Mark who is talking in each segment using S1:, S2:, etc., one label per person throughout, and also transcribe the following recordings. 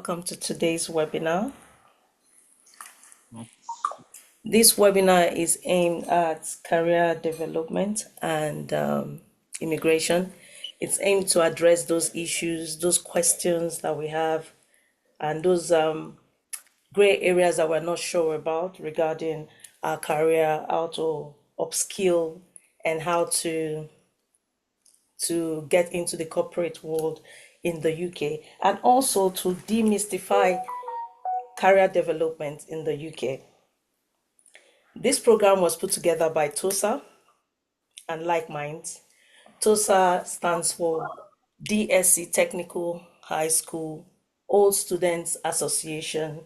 S1: Welcome to today's webinar. This webinar is aimed at career development and immigration. It's aimed to address those issues, those questions that we have, and those gray areas that we're not sure about regarding our career, how to upskill, and how to get into the corporate world in the UK, and also to demystify career development in the UK. This program was put together by TOSA and Like Minds. TOSA stands for DSC Technical High School Old Students Association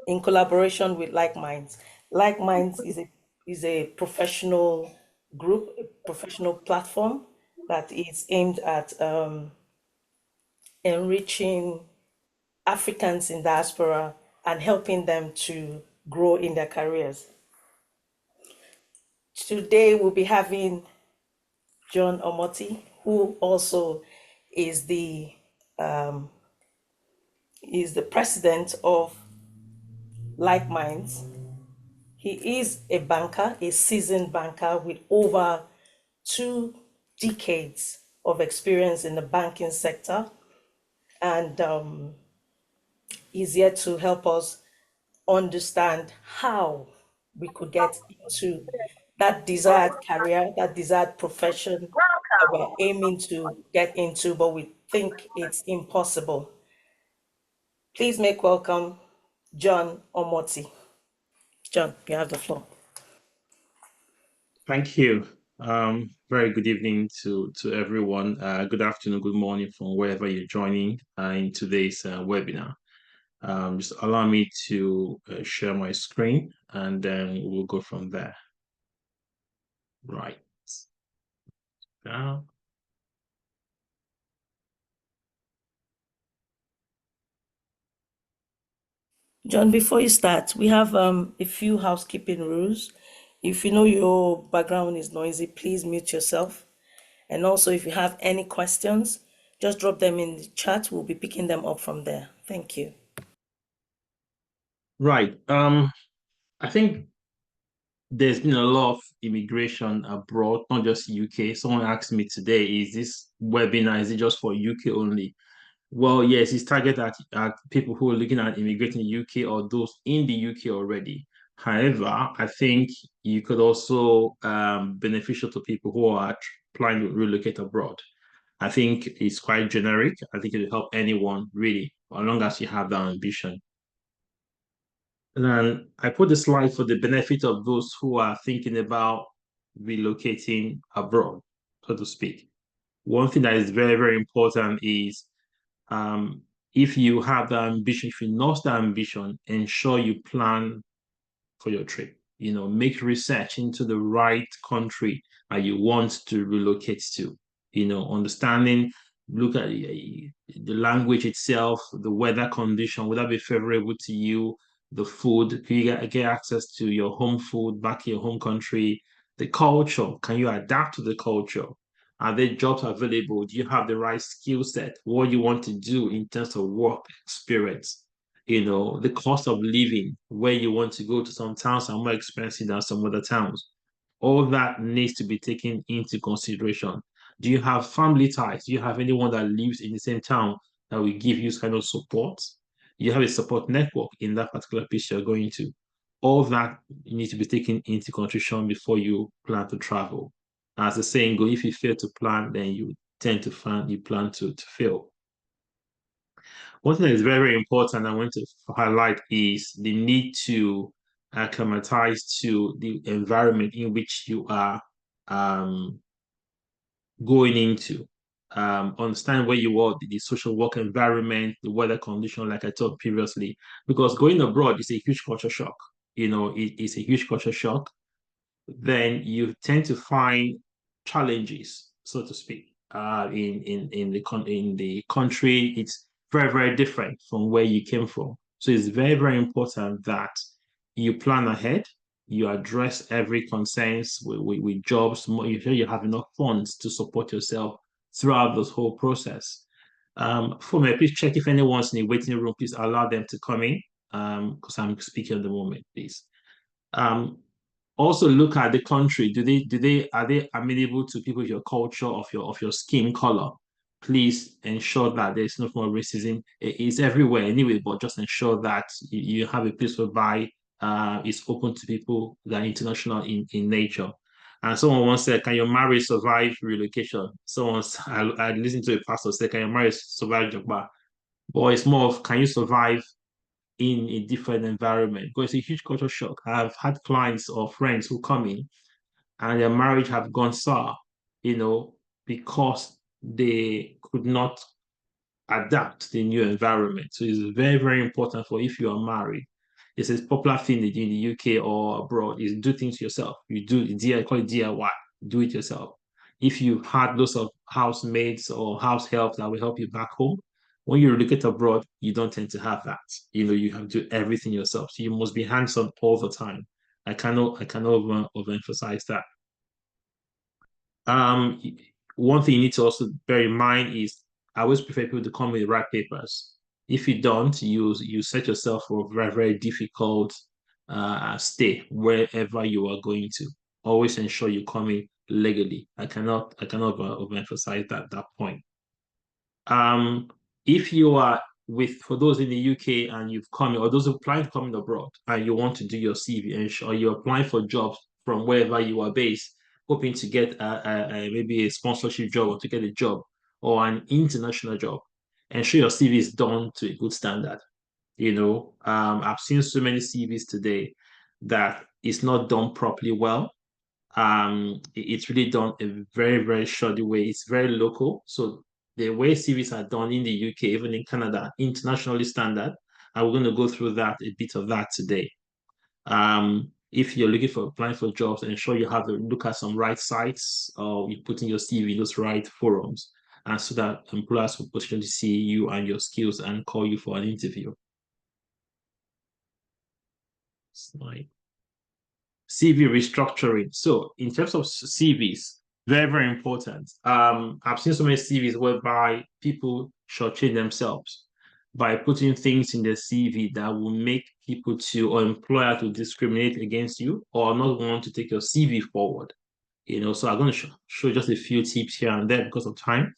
S1: in collaboration with Like Minds. Like Minds is a professional group, a professional platform that is aimed at enriching Africans in diaspora and helping them to grow in their careers. Today we'll be having John Omoti, who also is the um, is the president of Like Minds. He is a banker, a seasoned banker with over 2 decades of experience in the banking sector, and he's here to help us understand how we could get into that desired career, that desired profession that we're aiming to get into, but we think it's impossible. Please make welcome John Omoti. John, you have the floor.
S2: Thank you. Very good evening to everyone. Good afternoon, good morning from wherever you're joining in today's webinar. Just allow me to share my screen and then we'll go from there. Right. Now.
S1: John, before you start, we have a few housekeeping rules. If you know your background is noisy, please mute yourself. And also, if you have any questions, just drop them in the chat. We'll be picking them up from there. Thank you.
S2: Right. I think there's been a lot of immigration abroad, not just UK. Someone asked me today, is this webinar, is it just for UK only? Well, yes, it's targeted at people who are looking at immigrating to the UK or those in the UK already. However, I think you could also beneficial to people who are planning to relocate abroad. I think it's quite generic. I think it will help anyone really, as long as you have that ambition. And then I put the slide for the benefit of those who are thinking about relocating abroad, so to speak. One thing that is very, very important is um, if you have the ambition, if you know the ambition, ensure you plan for your trip. Make research into the right country that you want to relocate to. Understanding, look at the language itself, the weather condition, would that be favorable to you? The food, can you get access to your home food back in your home country? The culture, can you adapt to the culture? Are there jobs available? Do you have the right skill set? What you want to do in terms of work experience? The cost of living, where you want to go to some towns are more expensive than some other towns. All that needs to be taken into consideration. Do you have family ties? Do you have anyone that lives in the same town that will give you kind of support? You have a support network in that particular place you're going to. All that needs to be taken into consideration before you plan to travel. As the saying goes, if you fail to plan, then you tend to find you plan to fail. One thing that is very, very important I want to highlight is the need to acclimatize to the environment in which you are um, going into. Understand where you are, the social work environment, the weather condition, like I talked previously, because going abroad is a huge culture shock. It's a huge culture shock. Then you tend to find challenges, so to speak, in the country. It's very, very different from where you came from. So it's very, very important that you plan ahead, you address every concerns with jobs, you sure you have enough funds to support yourself throughout this whole process. For me, please check if anyone's in the waiting room. Please allow them to come in. Because I'm speaking at the moment, please. Um, Also look at the country. Do they are they amenable to people of your culture, of your skin color? Please ensure that there's no more racism. It's everywhere anyway, but just ensure that you have a place whereby it's open to people that are international in nature. And someone once said, "Can your marriage survive relocation?" I listened to a pastor say, "Can your marriage survive Jogba?" But it's more of, can you survive in a different environment? Because it's a huge culture shock. I've had clients or friends who come in and their marriage have gone sour, you know, because they could not adapt to the new environment. So it's very, very important for, if you are married. It's a popular thing in the UK or abroad, is do things yourself. You do DIY, call it DIY, do it yourself. If you had lots of housemaids or house help that will help you back home, when you relocate abroad, you don't tend to have that. You have to do everything yourself. So you must be hands-on all the time. I cannot overemphasize that. Um, One thing you need to also bear in mind is, I always prefer people to come with the right papers. If you don't, you set yourself for a very, very difficult stay wherever you are going to. Always ensure you come in legally. I cannot overemphasize that point. Um, if you are with, for those in the UK and you've come, or those applying to come in abroad and you want to do your CV, and or you're applying for jobs from wherever you are based, hoping to get maybe a sponsorship job or to get a job or an international job, ensure your CV is done to a good standard. I've seen so many CVs today that is not done properly well. It's really done a very, very shoddy way. It's very local. So the way CVs are done in the UK, even in Canada, internationally standard. And we're going to go through that, a bit of that today. If you're looking for applying for jobs, ensure you have a look at some right sites, or you put in your CV in those right forums, and so that employers will potentially see you and your skills and call you for an interview. Slide. CV restructuring. So in terms of CVs, very, very important. I've seen so many CVs whereby people shortchange themselves by putting things in the CV that will make people to, or employer to, discriminate against you or not want to take your CV forward. So I'm going to show just a few tips here and there because of time.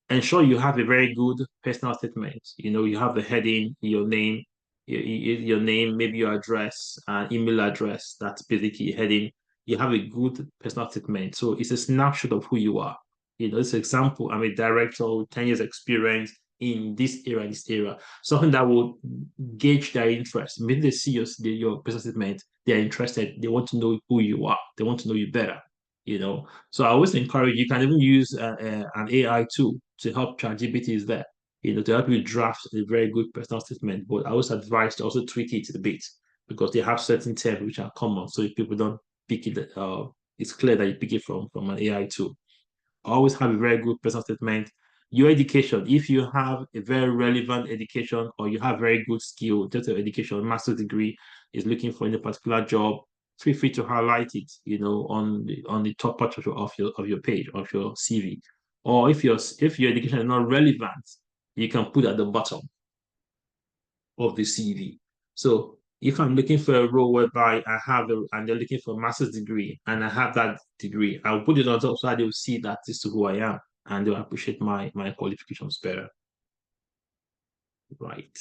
S2: Ensure you have a very good personal statement. You have the heading, your name, your name, maybe your address, email address. That's basically heading. You have a good personal statement. So it's a snapshot of who you are. This example, I'm a director with 10 years experience in this area, this area. Something that will gauge their interest. Maybe they see your personal statement, they're interested. They want to know who you are. They want to know you better. So I always encourage, you can even use an AI tool to help. ChatGPT is there, to help you draft a very good personal statement. But I always advise to also tweak it a bit, because they have certain terms which are common. So if people don't pick it, it's clear that you pick it from an AI tool. Always have a very good personal statement. Your education, if you have a very relevant education or you have very good skill, just an education, master's degree is looking for in a particular job, feel free to highlight it, on the top part of your page of your CV. Or if your education is not relevant, you can put at the bottom of the CV. So if I'm looking for a role whereby and they're looking for a master's degree and I have that degree, I'll put it on top so that they'll see that this is who I am and they'll appreciate my qualifications better. Right.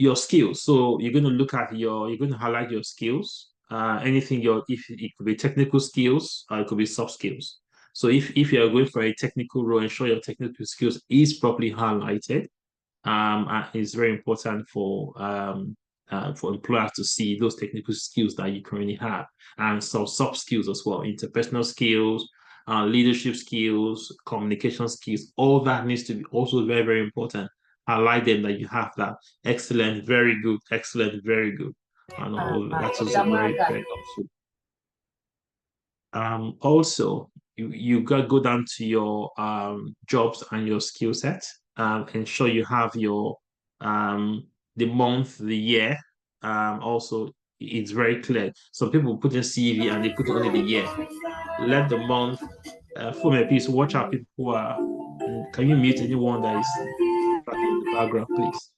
S2: Your skills. So you're going to highlight your skills. Anything if it could be technical skills or it could be soft skills. So if you're going for a technical role, ensure your technical skills is properly highlighted. It's very important for employers to see those technical skills that you currently have, and some soft skills as well, interpersonal skills, leadership skills, communication skills. All that needs to be also very, very important. Highlight them that you have that. Excellent, very good, excellent, very good, and all that's also very, very helpful. Also, you got to go down to your jobs and your skill set. Ensure you have your the month, the year. Also, it's very clear. Some people put in CV and they put only the year. Let the month, Fume, please watch out people who are. Can you mute anyone that is talking in the background, please?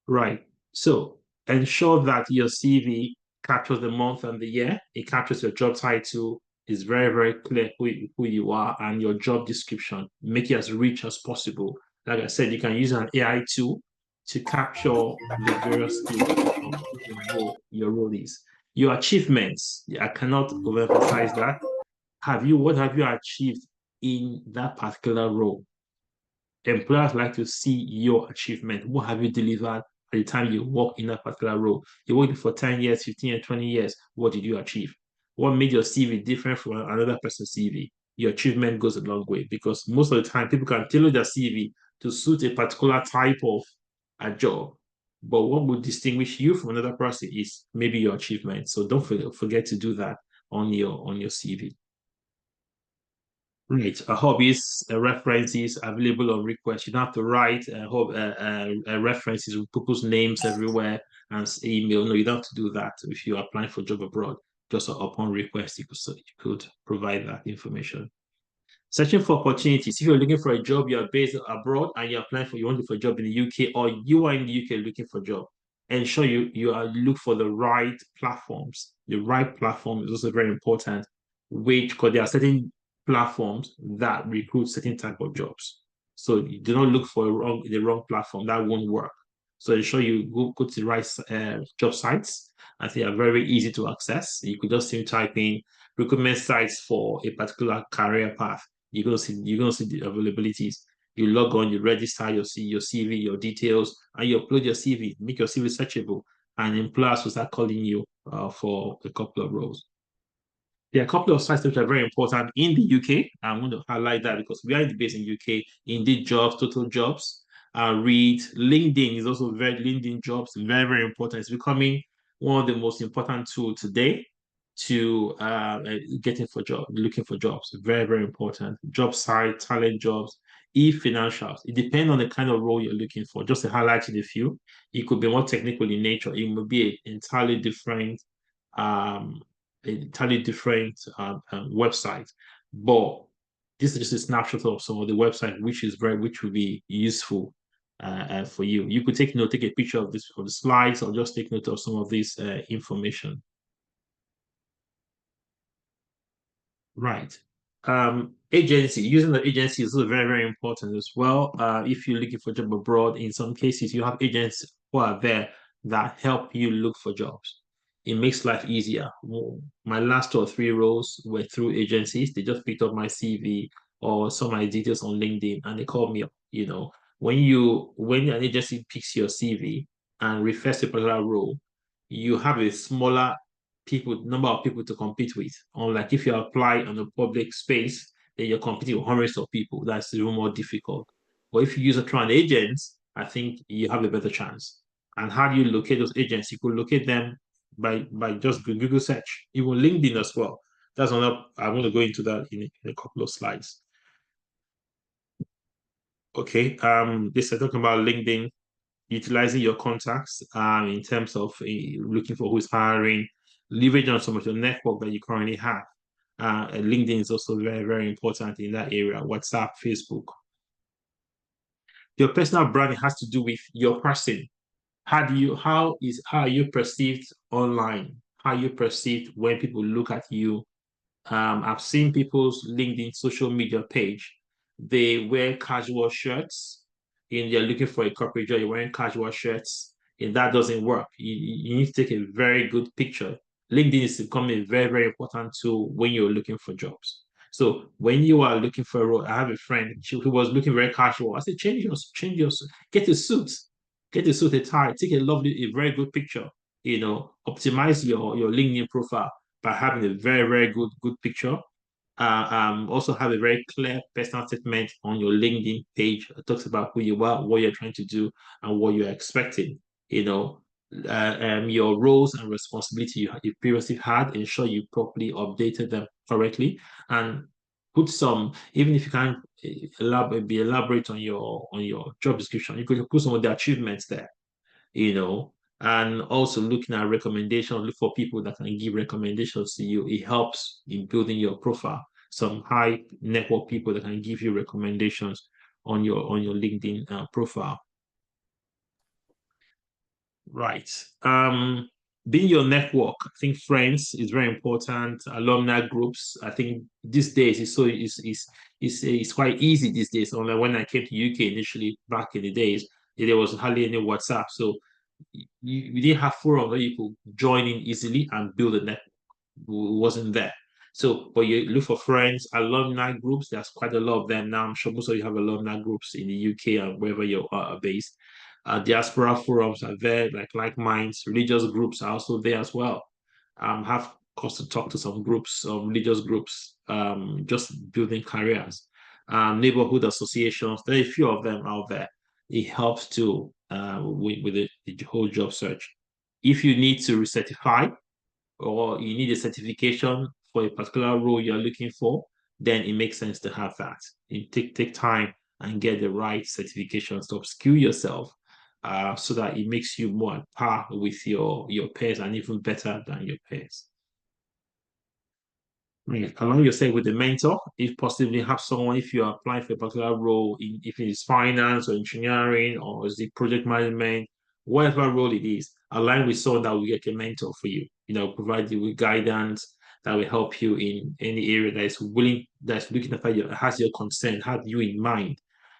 S2: Right. So ensure that your CV captures the month and the year. It captures your job title. It's very, very clear who you are and your job description. Make it as rich as possible. Like I said, you can use an AI tool to capture the various skills of your role is. Your achievements, I cannot overemphasize that. What have you achieved in that particular role? Employers like to see your achievement. What have you delivered at the time you work in that particular role? You worked for 10 years, 15 years, 20 years. What did you achieve? What made your CV different from another person's CV? Your achievement goes a long way because most of the time people can tailor their CV to suit a particular type of a job. But what would distinguish you from another person is maybe your achievement. So don't forget to do that on your CV. Right. Hobbies, references available on request. You don't have to write references with people's names everywhere and email. No, you don't have to do that if you're applying for job abroad. Just upon request, you could provide that information. Searching for opportunities. If you're looking for a job, you're based abroad and you're applying for you want to look for a job in the UK or you are in the UK looking for a job, ensure you are look for the right platforms. The right platform is also very important, which because there are certain platforms that recruit certain type of jobs. So you do not look for the wrong platform. That won't work. So ensure you go to the right job sites. I think are very easy to access. You could just simply type in recruitment sites for a particular career path. You're gonna see the availabilities. You log on, you register your CV, your details, and you upload your CV. Make your CV searchable, and employers will start calling you for a couple of roles. There are a couple of sites which are very important in the UK. I'm going to highlight that because we are based in the UK. Indeed Jobs, Total Jobs, Read, LinkedIn is also LinkedIn Jobs, very, very important. It's becoming one of the most important tools today to looking for jobs. Very, very important. Job site, talent jobs, e-financials. It depends on the kind of role you're looking for. Just to highlight a few, it could be more technical in nature. It may be an um, entirely different website. But this is just a snapshot of some of the website which will be useful for you. You could take a picture of this of the slides, or just take note of some of this information. Right. Agency, using the agency is also very, very important as well. If you're looking for a job abroad, in some cases, you have agents who are there that help you look for jobs. It makes life easier. My last 2 or 3 roles were through agencies. They just picked up my CV or some of my details on LinkedIn and they called me up. When an agency picks your CV and refers to a particular role, you have a smaller number of people to compete with. Unlike if you apply on a public space, then you're competing with hundreds of people. That's even more difficult. But if you use a through an agent, I think you have a better chance. And how do you locate those agents? You could locate them by just Google search, even LinkedIn as well. That's another. I'm going to go into that in a couple of slides. Okay. This is talking about LinkedIn, utilizing your contacts in terms of looking for who's hiring, leveraging on some of your network that you currently have. And LinkedIn is also very, very important in that area. WhatsApp, Facebook. Your personal branding has to do with your person. How are you perceived online? How are you perceived when people look at you? I've seen people's LinkedIn social media page. They wear casual shirts and they're looking for a corporate job. You're wearing casual shirts, and that doesn't work. You need to take a very good picture. LinkedIn is becoming a very, very important tool when you're looking for jobs. So when you are looking for a role, I have a friend who was looking very casual. I said, change your, get a suit, a tie, take a very good picture. Optimize your LinkedIn profile by having a very, very good picture. Also have a very clear personal statement on your LinkedIn page. It talks about who you are, what you're trying to do, and what you're expecting. Your roles and responsibility you previously had, ensure you properly updated them correctly, and put some. Even if you can't elaborate on your job description, you could put some of the achievements there and also looking at recommendations, look for people that can give recommendations to you. It helps in building your profile. some high network people that can give you recommendations on your LinkedIn profile. Right. Being your network, I think friends is very important. Alumni groups, I think these days it's quite easy these days. Only when I came to UK initially back in the days, there was hardly any WhatsApp, so you didn't have forum where you could join in easily and build a network. Wasn't there. So, but you look for friends, alumni groups. There's quite a lot of them now. I'm sure most of you have alumni groups in the UK and wherever you are based. Diaspora forums are there, like minds. Religious groups are also there as well. Have course to talk to some groups, some religious groups, just building careers. Neighborhood associations. There are a few of them out there. It helps to with the whole job search. If you need to recertify or you need a certification for a particular role you're looking for, then it makes sense to have that. You take time and get the right certifications to upskill yourself so that it makes you more at par with your peers and even better than your peers. Right. Align yourself with a mentor, if possibly have someone, if you're applying for a particular role, if it is finance or engineering or is it project management, whatever role it is, align with someone that will get a mentor for you, provide you with guidance that will help you in any area that is willing, that's looking after you, has your consent, have you in mind.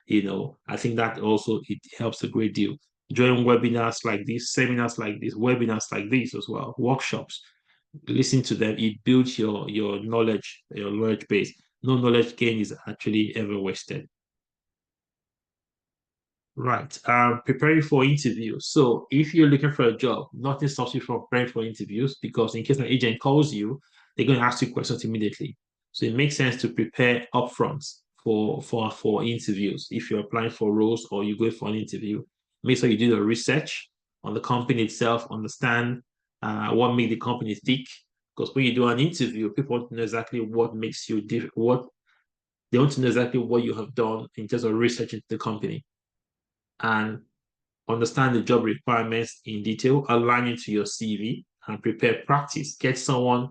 S2: I think that also it helps a great deal. Join webinars like this, seminars like this, webinars like this as well, workshops, listen to them. It builds your knowledge base. No knowledge gain is actually ever wasted. Right. Preparing for interviews. So if you're looking for a job, nothing stops you from preparing for interviews because in case an agent calls you, they're going to ask you questions immediately. So it makes sense to prepare upfront for interviews. If you're applying for roles or you go for an interview, make sure you do the research on the company itself, understand what made the company tick. Because when you do an interview, people want to know exactly what makes you different. What they want to know exactly what you have done in terms of research into the company and understand the job requirements in detail, align it to your CV, and prepare practice. Get someone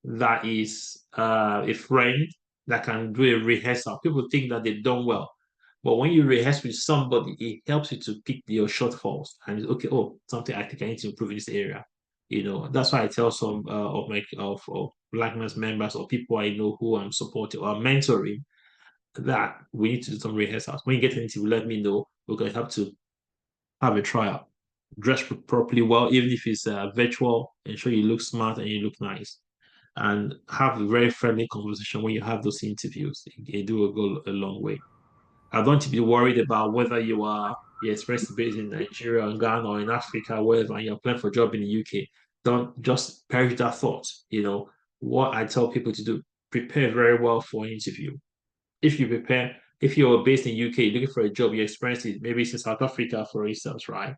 S2: that is a friend that can do a rehearsal. People think that they've done well, but when you rehearse with somebody, it helps you to pick your shortfalls and okay, oh, something I think I need to improve in this area. That's why I tell some of Black Men's members or people I know who I'm supporting or mentoring that we need to do some rehearsals. When you get anything, let me know. We're going to have to have a trial. Dress properly well, even if it's virtual, ensure you look smart and you look nice. And have a very friendly conversation when you have those interviews. It do go a long way. I don't to be worried about whether you're express based in Nigeria or Ghana or in Africa, wherever, and you're applying for a job in the UK. Don't just perish that thought. What I tell people to do, prepare very well for an interview. If you're based in UK, looking for a job, you experience it, maybe it's in South Africa, for instance, right?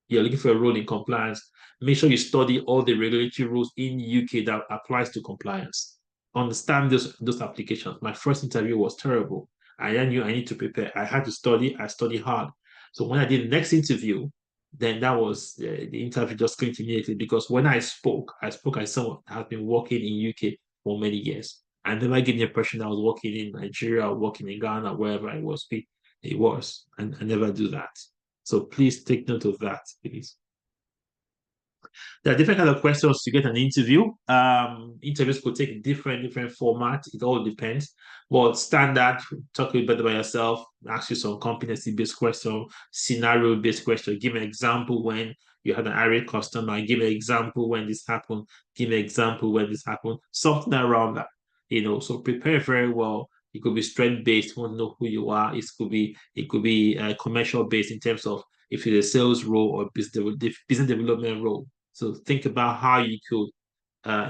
S2: You're looking for a role in compliance, make sure you study all the regulatory rules in UK that applies to compliance. Understand those applications. My first interview was terrible. I knew I need to prepare. I had to study. I studied hard. So when I did the next interview, then that was the interview just clicked immediately because when I spoke as someone that has been working in UK for many years. I never get the impression I was working in Nigeria or working in Ghana, wherever I was. It was, and I never do that. So please take note of that, please. There are different kind of questions to get an interview. Interviews could take different formats. It all depends. But standard, talk a bit about yourself, ask you some competency-based question, scenario-based question. Give an example when you had an irate customer. Give an example when this happened. Give an example when this happened. Something around that. So prepare very well. It could be strength based. You want to know who you are. It could be commercial based in terms of if it's a sales role or business development role. So think about how you could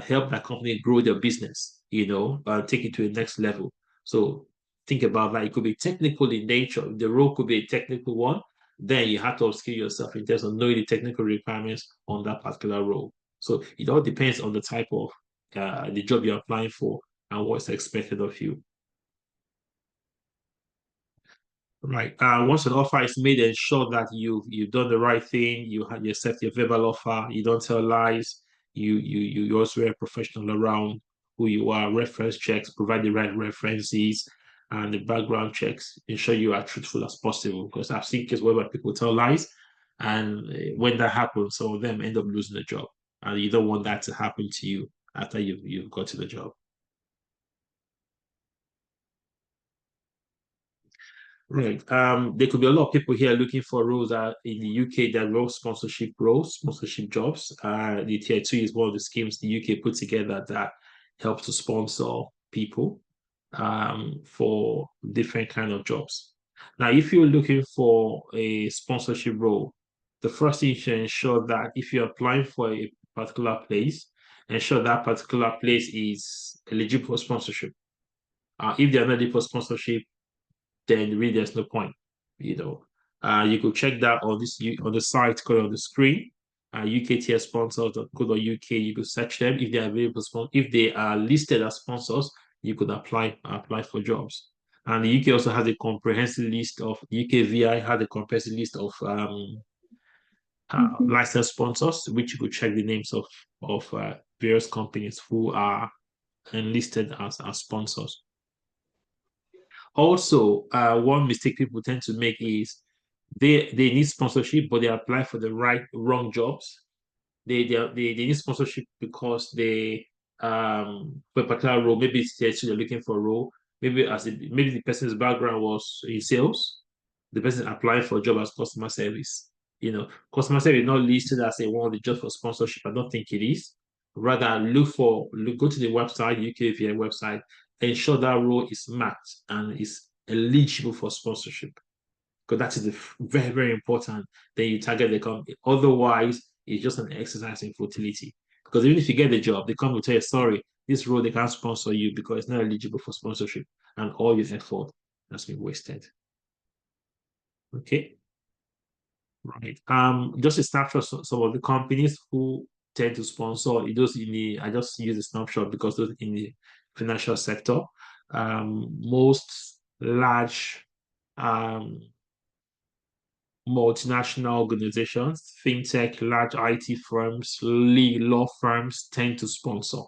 S2: help that company grow their business, take it to the next level. So think about that. It could be technical in nature. The role could be a technical one. Then you have to upskill yourself in terms of knowing the technical requirements on that particular role. So it all depends on the type of the job you're applying for and what's expected of you. Right. Once an offer is made, ensure that you've done the right thing. You accept your verbal offer. You don't tell lies. You also are professional around who you are, reference checks, provide the right references, and the background checks. Ensure you are truthful as possible. Because I've seen cases where people tell lies, and when that happens, some of them end up losing the job, and you don't want that to happen to you after you've got to the job. Right. There could be a lot of people here looking for roles in the UK that role sponsorship roles, sponsorship jobs. The tier two is one of the schemes the UK put together that helps to sponsor people for different kind of jobs. Now, if you're looking for a sponsorship role, the first thing you should ensure that if you're applying for a particular place, ensure that particular place is eligible for sponsorship. If they're not eligible for sponsorship, then really there's no point. You know, you could check that on this on the site called on the screen. UKTSsponsors.co.uk. You could search them if they are available. If they are listed as sponsors, you could apply for jobs. And the UK also has a comprehensive list of UKVI had a comprehensive list of licensed sponsors, which you could check the names of various companies who are enlisted as sponsors. Also, one mistake people tend to make is they need sponsorship, but they apply for the wrong jobs. They need sponsorship because they for a particular role, maybe it's they're looking for a role. Maybe the person's background was in sales. The person applying for a job as customer service. Customer service is not listed as a one of the jobs for sponsorship. I don't think it is. Rather, go to the website, UKVA website, ensure that role is marked and is eligible for sponsorship. Because that is very, very important. Then you target the company. Otherwise, it's just an exercise in futility. Because even if you get the job, the company will tell you, sorry, this role they can't sponsor you because it's not eligible for sponsorship, and all your effort has been wasted. Okay. Right. Just a snapshot of some of the companies who tend to sponsor those in the I just use a snapshot because those in the financial sector. Most large multinational organizations, fintech, large IT firms, law firms tend to sponsor.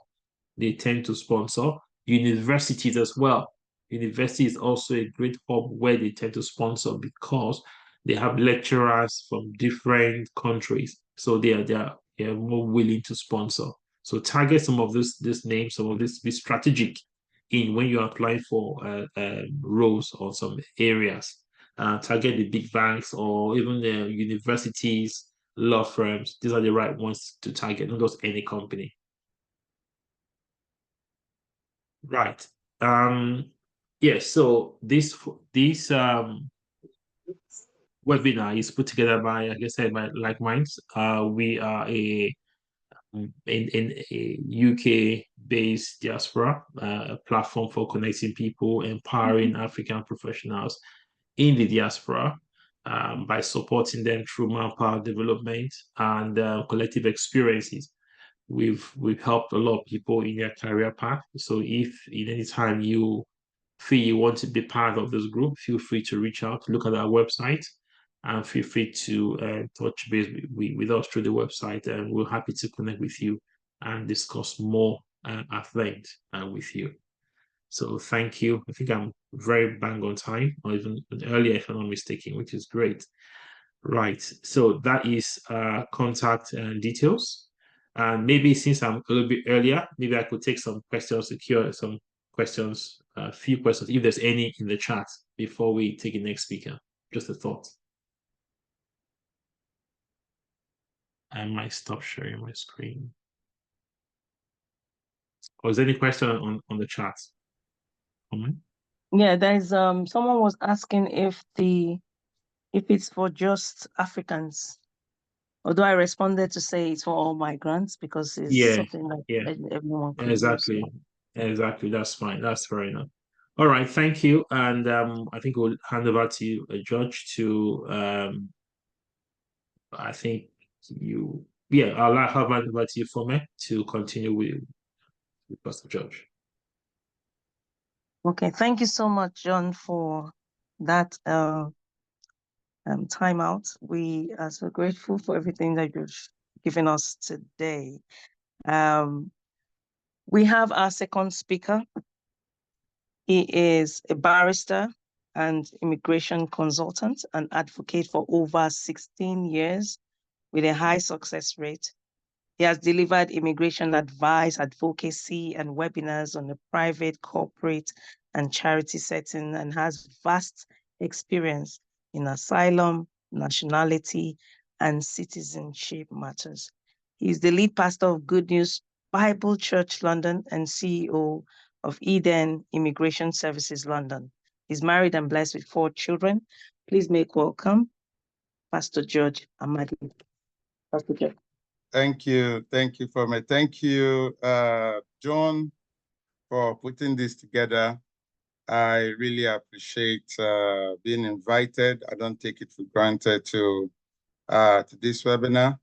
S2: They tend to sponsor universities as well. University is also a great hub where they tend to sponsor because they have lecturers from different countries, so they are more willing to sponsor. So target some of this names, some of this be strategic in when you're applying for roles or some areas. Target the big banks or even the universities, law firms. These are the right ones to target, not just any company. Right. Yeah, so this webinar is put together by, like I said, by Like Minds. We are in a UK-based diaspora, a platform for connecting people, empowering African professionals in the diaspora by supporting them through manpower development and collective experiences. We've helped a lot of people in their career path. So if in any time you feel you want to be part of this group, feel free to reach out, look at our website, and feel free to touch base with us through the website. And we're happy to connect with you and discuss more at length with you. So thank you. I think I'm very bang on time, or even earlier if I'm not mistaken, which is great. Right. So that is contact details. And maybe since I'm a little bit earlier, maybe I could take some questions, secure some questions, a few questions, if there's any in the chat before we take the next speaker. Just a thought. I might stop sharing my screen. Or is there any question on the chat?
S1: Yeah, there's someone was asking if it's for just Africans. Although I responded to say it's for all migrants because it's
S2: Yeah,
S1: something that
S2: yeah,
S1: everyone could use.
S2: exactly. Exactly. That's fine. That's fair enough. All right, thank you. And I think we'll hand over to you, George, to I think I'll hand over to you for me to continue with Pastor George.
S1: Okay, thank you so much, John, for that timeout. We are so grateful for everything that you've given us today. We have our second speaker. He is a barrister and immigration consultant and advocate for over 16 years with a high success rate. He has delivered immigration advice, advocacy, and webinars on a private, corporate, and charity setting and has vast experience in asylum, nationality, and citizenship matters. He is the lead pastor of Good News Bible Church London and CEO of Eden Immigration Services London. He's married and blessed with 4 children. Please make welcome Pastor George Amadi. Pastor George.
S3: Thank you. Thank you, Fome. Thank you, John, for putting this together. I really appreciate being invited. I don't take it for granted to this webinar.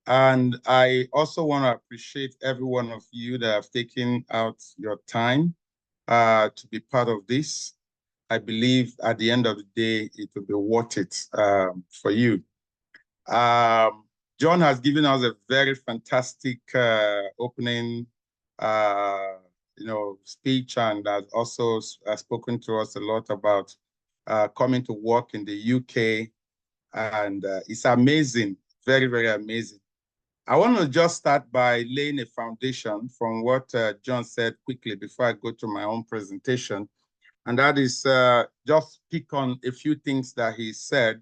S3: And I also want to appreciate every one of you that have taken out your time to be part of this. I believe at the end of the day, it will be worth it for you. John has given us a very fantastic opening, speech, and has also spoken to us a lot about coming to work in the UK, and it's amazing, very, very amazing. I want to just start by laying a foundation from what John said quickly before I go to my own presentation, and that is just pick on a few things that he said.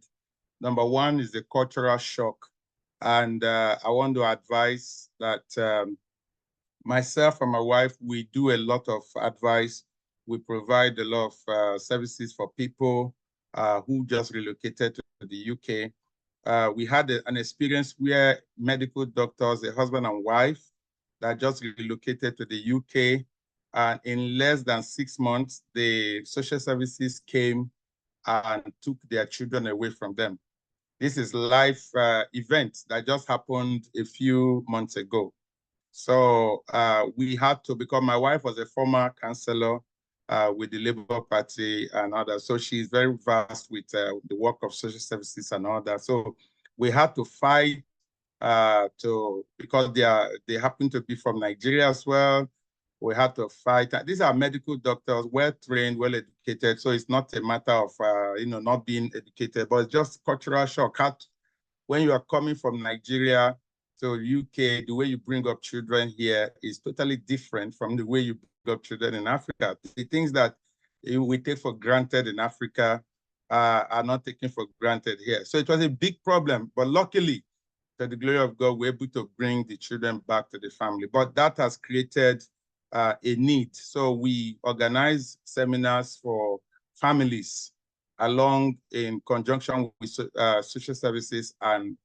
S3: Number one is the cultural shock. And I want to advise that myself and my wife, we do a lot of advice. We provide a lot of services for people who just relocated to the UK. We had an experience where medical doctors, a husband and wife, that just relocated to the UK. And in less than 6 months, the social services came and took their children away from them. This is life event that just happened a few months ago. So we had to, because my wife was a former councillor with the Labour Party and others, so she's very vast with the work of social services and all that. So we had to fight because they happen to be from Nigeria as well. We had to fight. These are medical doctors, well trained, well educated. So it's not a matter of not being educated, but it's just cultural shock. When you are coming from Nigeria to UK, the way you bring up children here is totally different from the way you bring up children in Africa. The things that we take for granted in Africa are not taken for granted here. So it was a big problem, but luckily, to the glory of God, we're able to bring the children back to the family. But that has created a need. So we organize seminars for families along in conjunction with social services and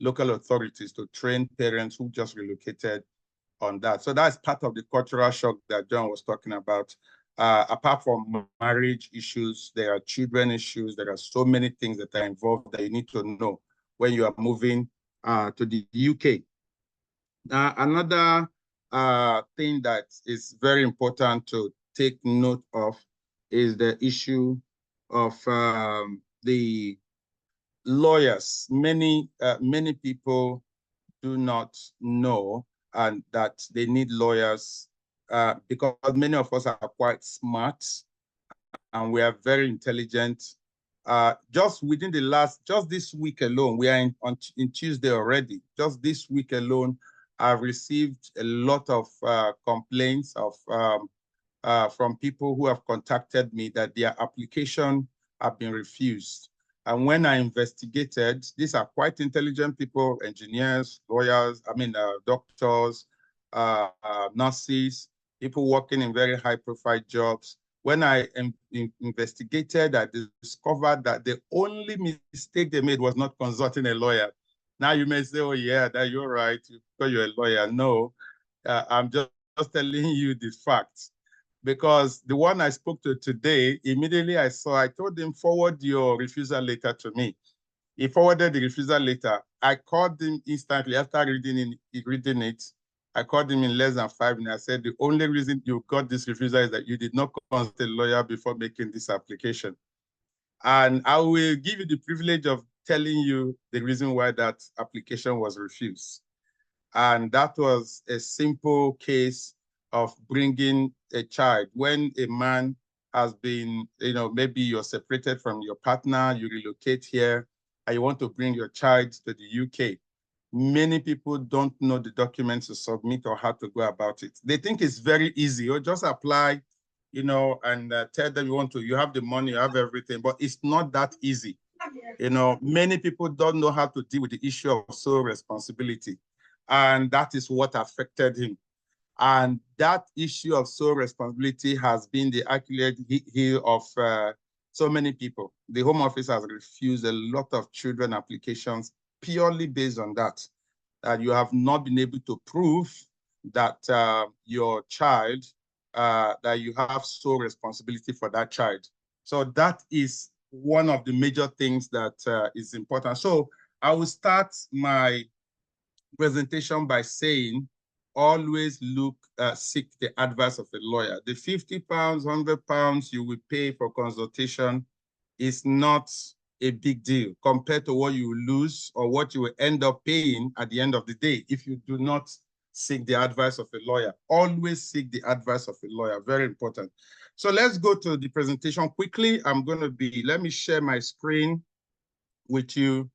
S3: local authorities to train parents who just relocated on that. So that's part of the cultural shock that John was talking about. Apart from marriage issues, there are children issues. There are so many things that are involved that you need to know when you are moving to the UK. Another thing that is very important to take note of is the issue of the lawyers. Many people do not know and that they need lawyers because many of us are quite smart and we are very intelligent. Just within just this week alone, we are in Tuesday already. Just this week alone, I've received a lot of complaints from people who have contacted me that their application have been refused. And when I investigated, these are quite intelligent people, engineers, lawyers, doctors, nurses, people working in very high-profile jobs. When I investigated, I discovered that the only mistake they made was not consulting a lawyer. Now you may say, oh yeah, that you're right, because you're a lawyer. No, I'm just telling you the facts. Because the one I spoke to today, immediately I told him, forward your refusal letter to me. He forwarded the refusal letter. I called him instantly after reading it. I called him in less than 5 minutes. I said, the only reason you got this refusal is that you did not consult a lawyer before making this application. And I will give you the privilege of telling you the reason why that application was refused. And that was a simple case of bringing a child. When a man has been, maybe you're separated from your partner, you relocate here, and you want to bring your child to the UK. Many people don't know the documents to submit or how to go about it. They think it's very easy. Or just apply, and tell them you have the money, you have everything, but it's not that easy. Many people don't know how to deal with the issue of sole responsibility. And that is what affected him. And that issue of sole responsibility has been the Achilles heel of so many people. The Home Office has refused a lot of children applications purely based on that you have not been able to prove that your child, that you have sole responsibility for that child. So that is one of the major things that is important. So I will start my presentation by saying, always seek the advice of a lawyer. The 50 pounds, 100 pounds you will pay for consultation is not a big deal compared to what you lose or what you will end up paying at the end of the day if you do not seek the advice of a lawyer. Always seek the advice of a lawyer, very important. So let's go to the presentation quickly. Let me share my screen with you.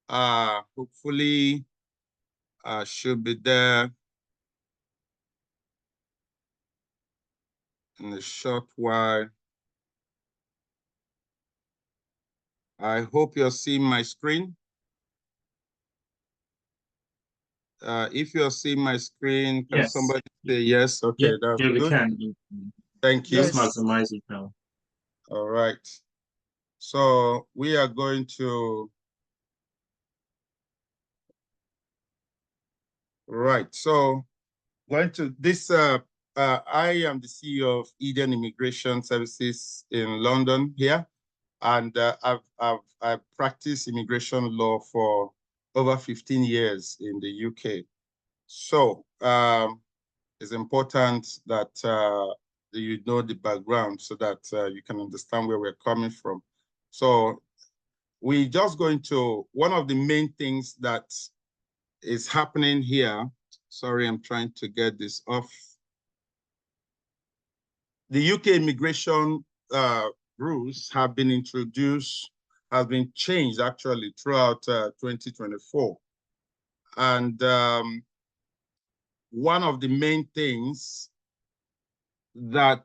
S3: Hopefully, should be there in a short while. I hope you're seeing my screen. If you're seeing my screen, can somebody say yes? Okay, that's
S2: we
S3: good.
S2: can.
S3: Thank you.
S2: Just maximize it now.
S3: All right. So we are going to, so going to this, I am the CEO of Eden Immigration Services in London here. And I've practiced immigration law for over 15 years in the UK. So it's important that you know the background so that you can understand where we're coming from. So we're just going to, one of the main things that is happening here, sorry, I'm trying to get this off. The UK immigration rules have been introduced, have been changed actually throughout 2024. And one of the main things that,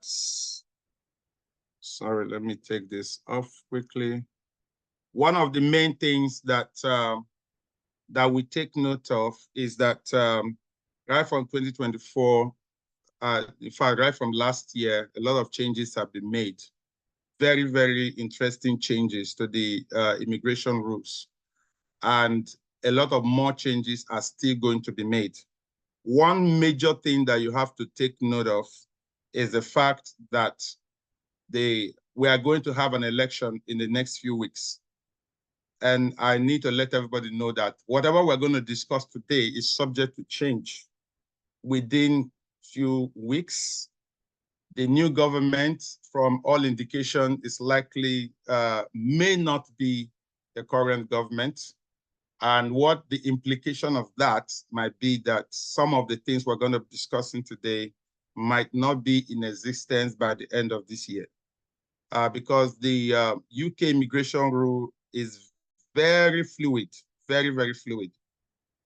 S3: sorry, let me take this off quickly. One of the main things that that we take note of is that right from 2024, in fact, right from last year, a lot of changes have been made. Very, very interesting changes to the immigration rules. And a lot of more changes are still going to be made. One major thing that you have to take note of is the fact that we are going to have an election in the next few weeks. And I need to let everybody know that whatever we're going to discuss today is subject to change within few weeks. The new government, from all indication, is likely may not be the current government. And what the implication of that might be that some of the things we're going to be discussing today might not be in existence by the end of this year. Because the UK immigration rule is very fluid, very, very fluid.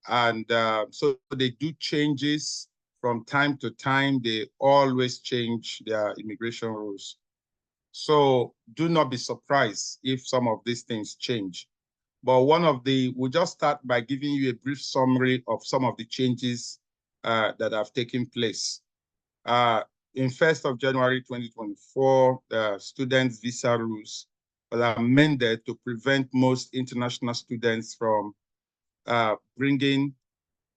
S3: And so they do changes from time to time. They always change their immigration rules. So do not be surprised if some of these things change. But we'll just start by giving you a brief summary of some of the changes that have taken place. In 1st of January 2024, the students' visa rules were amended to prevent most international students from bringing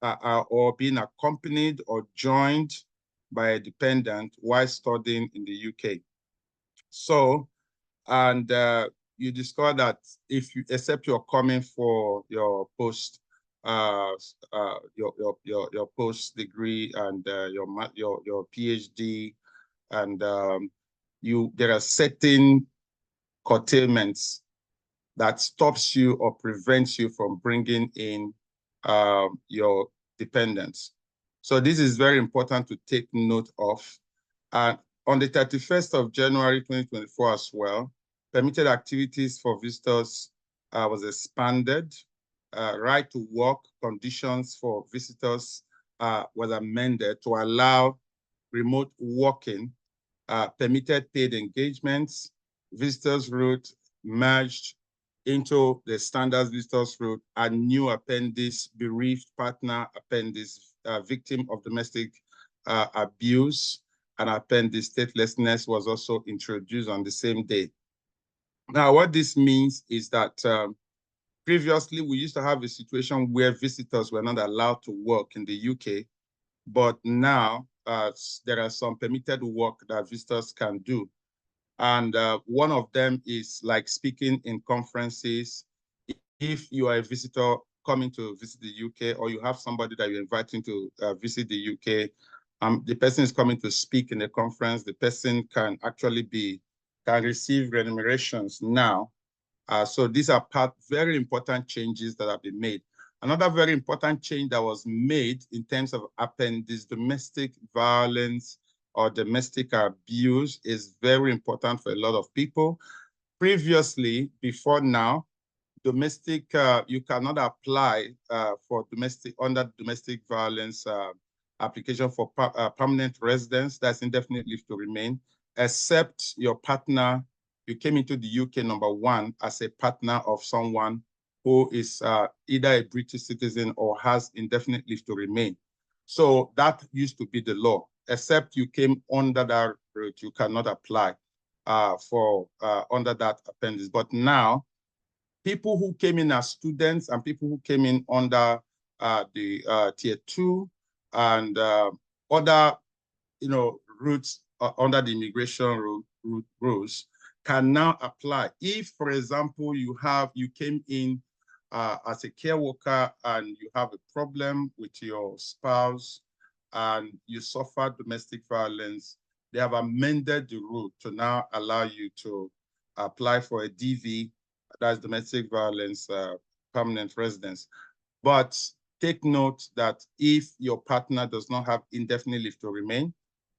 S3: or being accompanied or joined by a dependent while studying in the UK. So, and you discover that except you're coming for your your post degree and your PhD, and there are certain curtailments that stops you or prevents you from bringing in your dependents. So this is very important to take note of. And on the 31st of January 2024 as well, permitted activities for visitors was expanded. Right to work conditions for visitors was amended to allow remote working, permitted paid engagements, visitors route merged into the standard visitors route, and new appendix, bereaved partner appendix, victim of domestic abuse, and appendix statelessness was also introduced on the same day. Now, what this means is that previously we used to have a situation where visitors were not allowed to work in the UK, but now there are some permitted work that visitors can do. And one of them is like speaking in conferences. If you are a visitor coming to visit the UK, or you have somebody that you're inviting to visit the UK, the person is coming to speak in a conference, the person can actually can receive remunerations now. So these are very important changes that have been made. Another very important change that was made in terms of appendix domestic violence or domestic abuse is very important for a lot of people. Previously, before now, domestic, you cannot apply for under domestic violence application for permanent residence, that's indefinite leave to remain, except your partner, you came into the UK, number one, as a partner of someone who is either a British citizen or has indefinite leave to remain. So that used to be the law. Except you came under that route, you cannot apply for under that appendix. But now, people who came in as students and people who came in under the tier 2 and other, routes under the immigration rules can now apply. If, for example, you came in as a care worker and you have a problem with your spouse and you suffer domestic violence, they have amended the rule to now allow you to apply for a DV, that's domestic violence permanent residence. But take note that if your partner does not have indefinite leave to remain,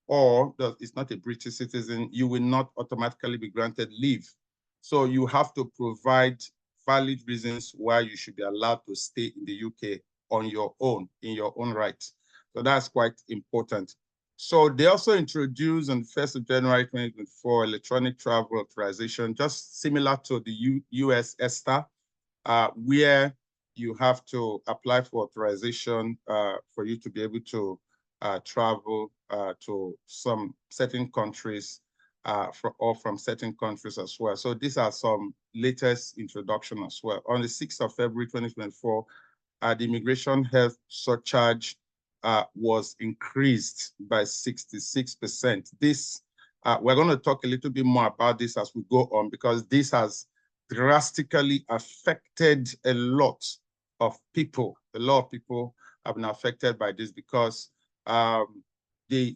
S3: or is not a British citizen, you will not automatically be granted leave. So you have to provide valid reasons why you should be allowed to stay in the UK on your own, in your own right. So that's quite important. So they also introduced on the 1st of January 2024 electronic travel authorization, just similar to the US ESTA, where you have to apply for authorization for you to be able to travel to some certain countries or from certain countries as well. So these are some latest introduction as well. On the 6th of February 2024, the immigration health surcharge was increased by 66%. This, we're going to talk a little bit more about this as we go on, because this has drastically affected a lot of people. A lot of people have been affected by this because the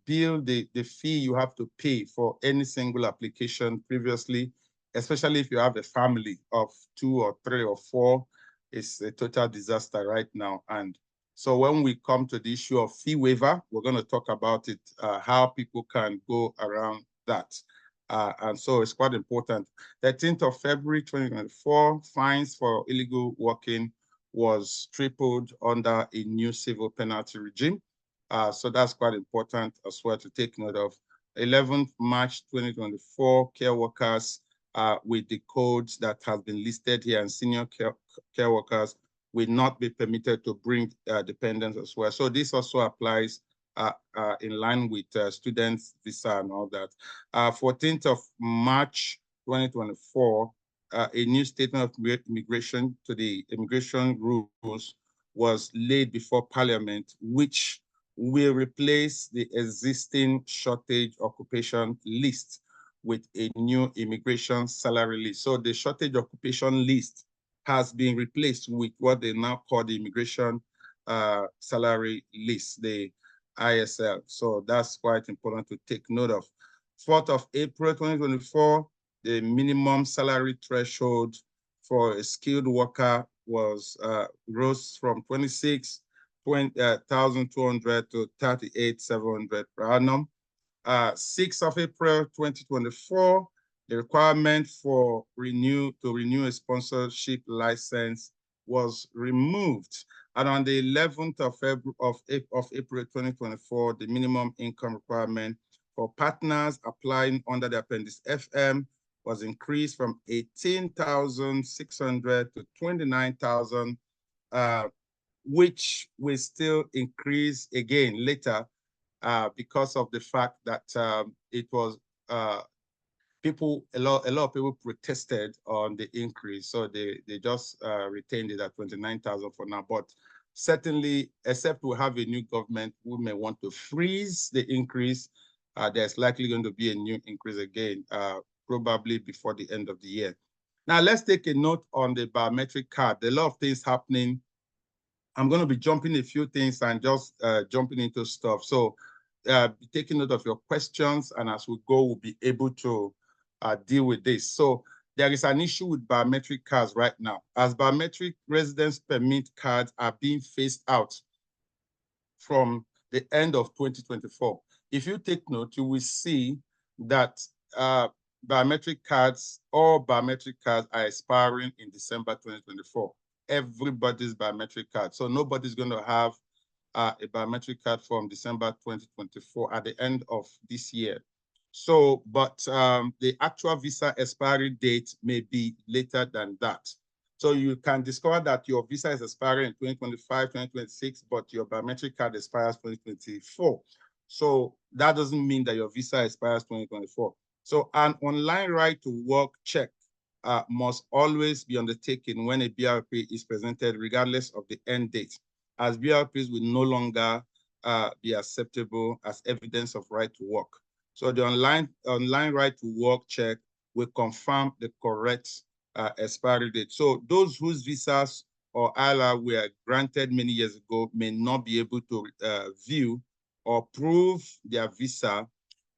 S3: bill, the fee you have to pay for any single application previously, especially if you have a family of 2 or 3 or 4, is a total disaster right now. And so when we come to the issue of fee waiver, we're going to talk about it, how people can go around that. And so it's quite important. 13th of February 2024, fines for illegal working was tripled under a new civil penalty regime. So that's quite important as well to take note of. 11th March 2024, care workers with the codes that have been listed here, and senior care workers will not be permitted to bring dependents as well. So this also applies in line with students' visa and all that. 14th of March 2024, a new statement of immigration to the immigration rules was laid before Parliament, which will replace the existing shortage occupation list with a new immigration salary list. So the shortage occupation list has been replaced with what they now call the immigration salary list, the ISL. So that's quite important to take note of. 4th of April 2024, the minimum salary threshold for a skilled worker was rose from 26 20,200 to 38,700 per annum. 6th of April 2024, the requirement for renew a sponsorship license was removed. And on the 11th of April 2024, the minimum income requirement for partners applying under the Appendix FM was increased from 18,600 to 29,000, which will still increase again later because of the fact that it was a lot of people protested on the increase, so they just retained it at 29,000 for now. But certainly, except we have a new government, we may want to freeze the increase. There's likely going to be a new increase again, probably before the end of the year. Now, let's take a note on the biometric card. There are a lot of things happening. I'm going to be jumping a few things and just jumping into stuff. So be taking note of your questions, and as we go, we'll be able to deal with this. So there is an issue with biometric cards right now, as biometric residence permit cards are being phased out from the end of 2024. If you take note, you will see that all biometric cards are expiring in December 2024. Everybody's biometric card. So nobody's going to have a biometric card from December 2024 at the end of this year. So, but the actual visa expiry date may be later than that. So you can discover that your visa is expiring in 2025, 2026, but your biometric card expires 2024. So that doesn't mean that your visa expires 2024. So an online right to work check must always be undertaken when a BRP is presented, regardless of the end date, as BRPs will no longer be acceptable as evidence of right to work. So the online right to work check will confirm the correct expiry date. So those whose visas or ILR were granted many years ago may not be able to view or prove their visa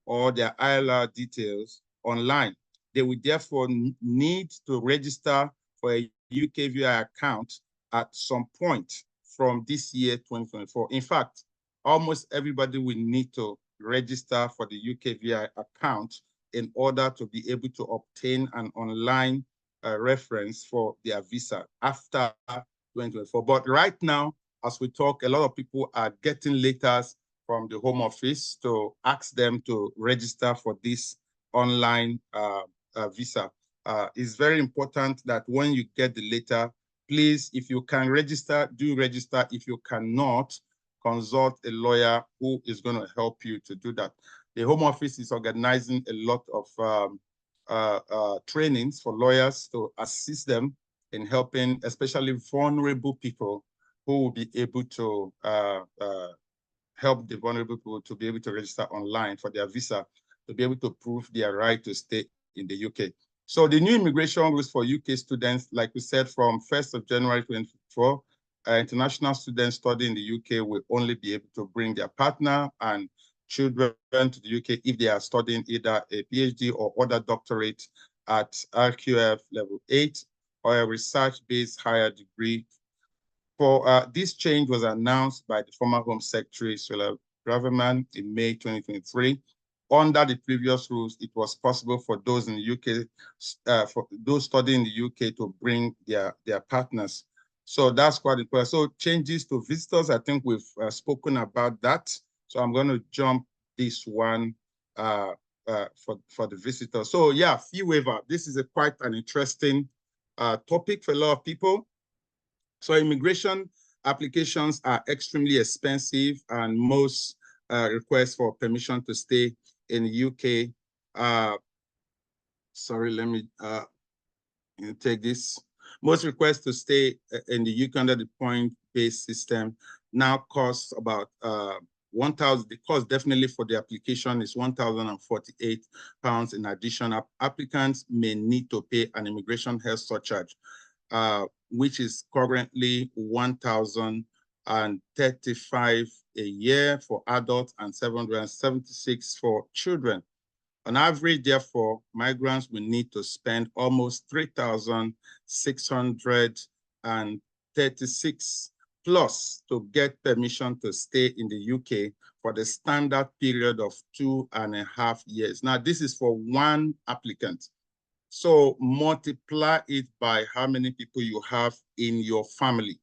S3: or their ILR details online. They will therefore need to register for a UKVI account at some point from this year, 2024. In fact, almost everybody will need to register for the UKVI account in order to be able to obtain an online reference for their visa after 2024. But right now, as we talk, a lot of people are getting letters from the Home Office to ask them to register for this online visa. It's very important that when you get the letter, please, if you can register, do register. If you cannot, consult a lawyer who is going to help you to do that. The Home Office is organizing a lot of trainings for lawyers to assist them in helping, especially vulnerable people, who will be able to help the vulnerable people to be able to register online for their visa, to be able to prove their right to stay in the UK. So the new immigration rules for UK students, like we said, from 1st of January 2024, international students studying in the UK will only be able to bring their partner and children to the UK if they are studying either a PhD or other doctorate at RQF level 8 or a research-based higher degree. For this change was announced by the former Home Secretary, Suella Braverman, in May 2023. Under the previous rules, it was possible for those in the UK, for those studying in the UK, to bring their partners. So that's quite important. So changes to visitors, I think we've spoken about that. So I'm going to jump this one for the visitors. So yeah, fee waiver. This is quite an interesting topic for a lot of people. So immigration applications are extremely expensive, and most requests for permission to stay in the UK. Sorry, let me take this. Most requests to stay in the UK under the point-based system now cost about 1,000. The cost definitely for the application is £1,048. In addition, applicants may need to pay an immigration health surcharge, which is currently $1,035 a year for adults and $776 for children. On average, therefore, migrants will need to spend almost $3,636 plus to get permission to stay in the UK for the standard period of 2.5 years. Now, this is for one applicant. So multiply it by how many people you have in your family.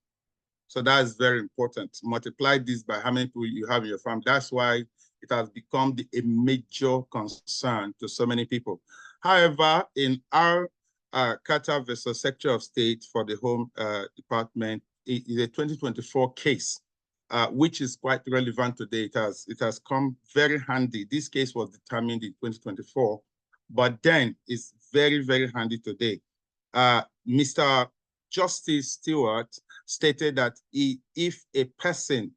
S3: So that is very important. Multiply this by how many people you have in your family. That's why it has become a major concern to so many people. However, in our Carter versus Secretary of State for the Home Department, it is a 2024 case, which is quite relevant today. It has come very handy. This case was determined in 2024, but then it's very, very handy today. Mr. Justice Stewart stated that if a person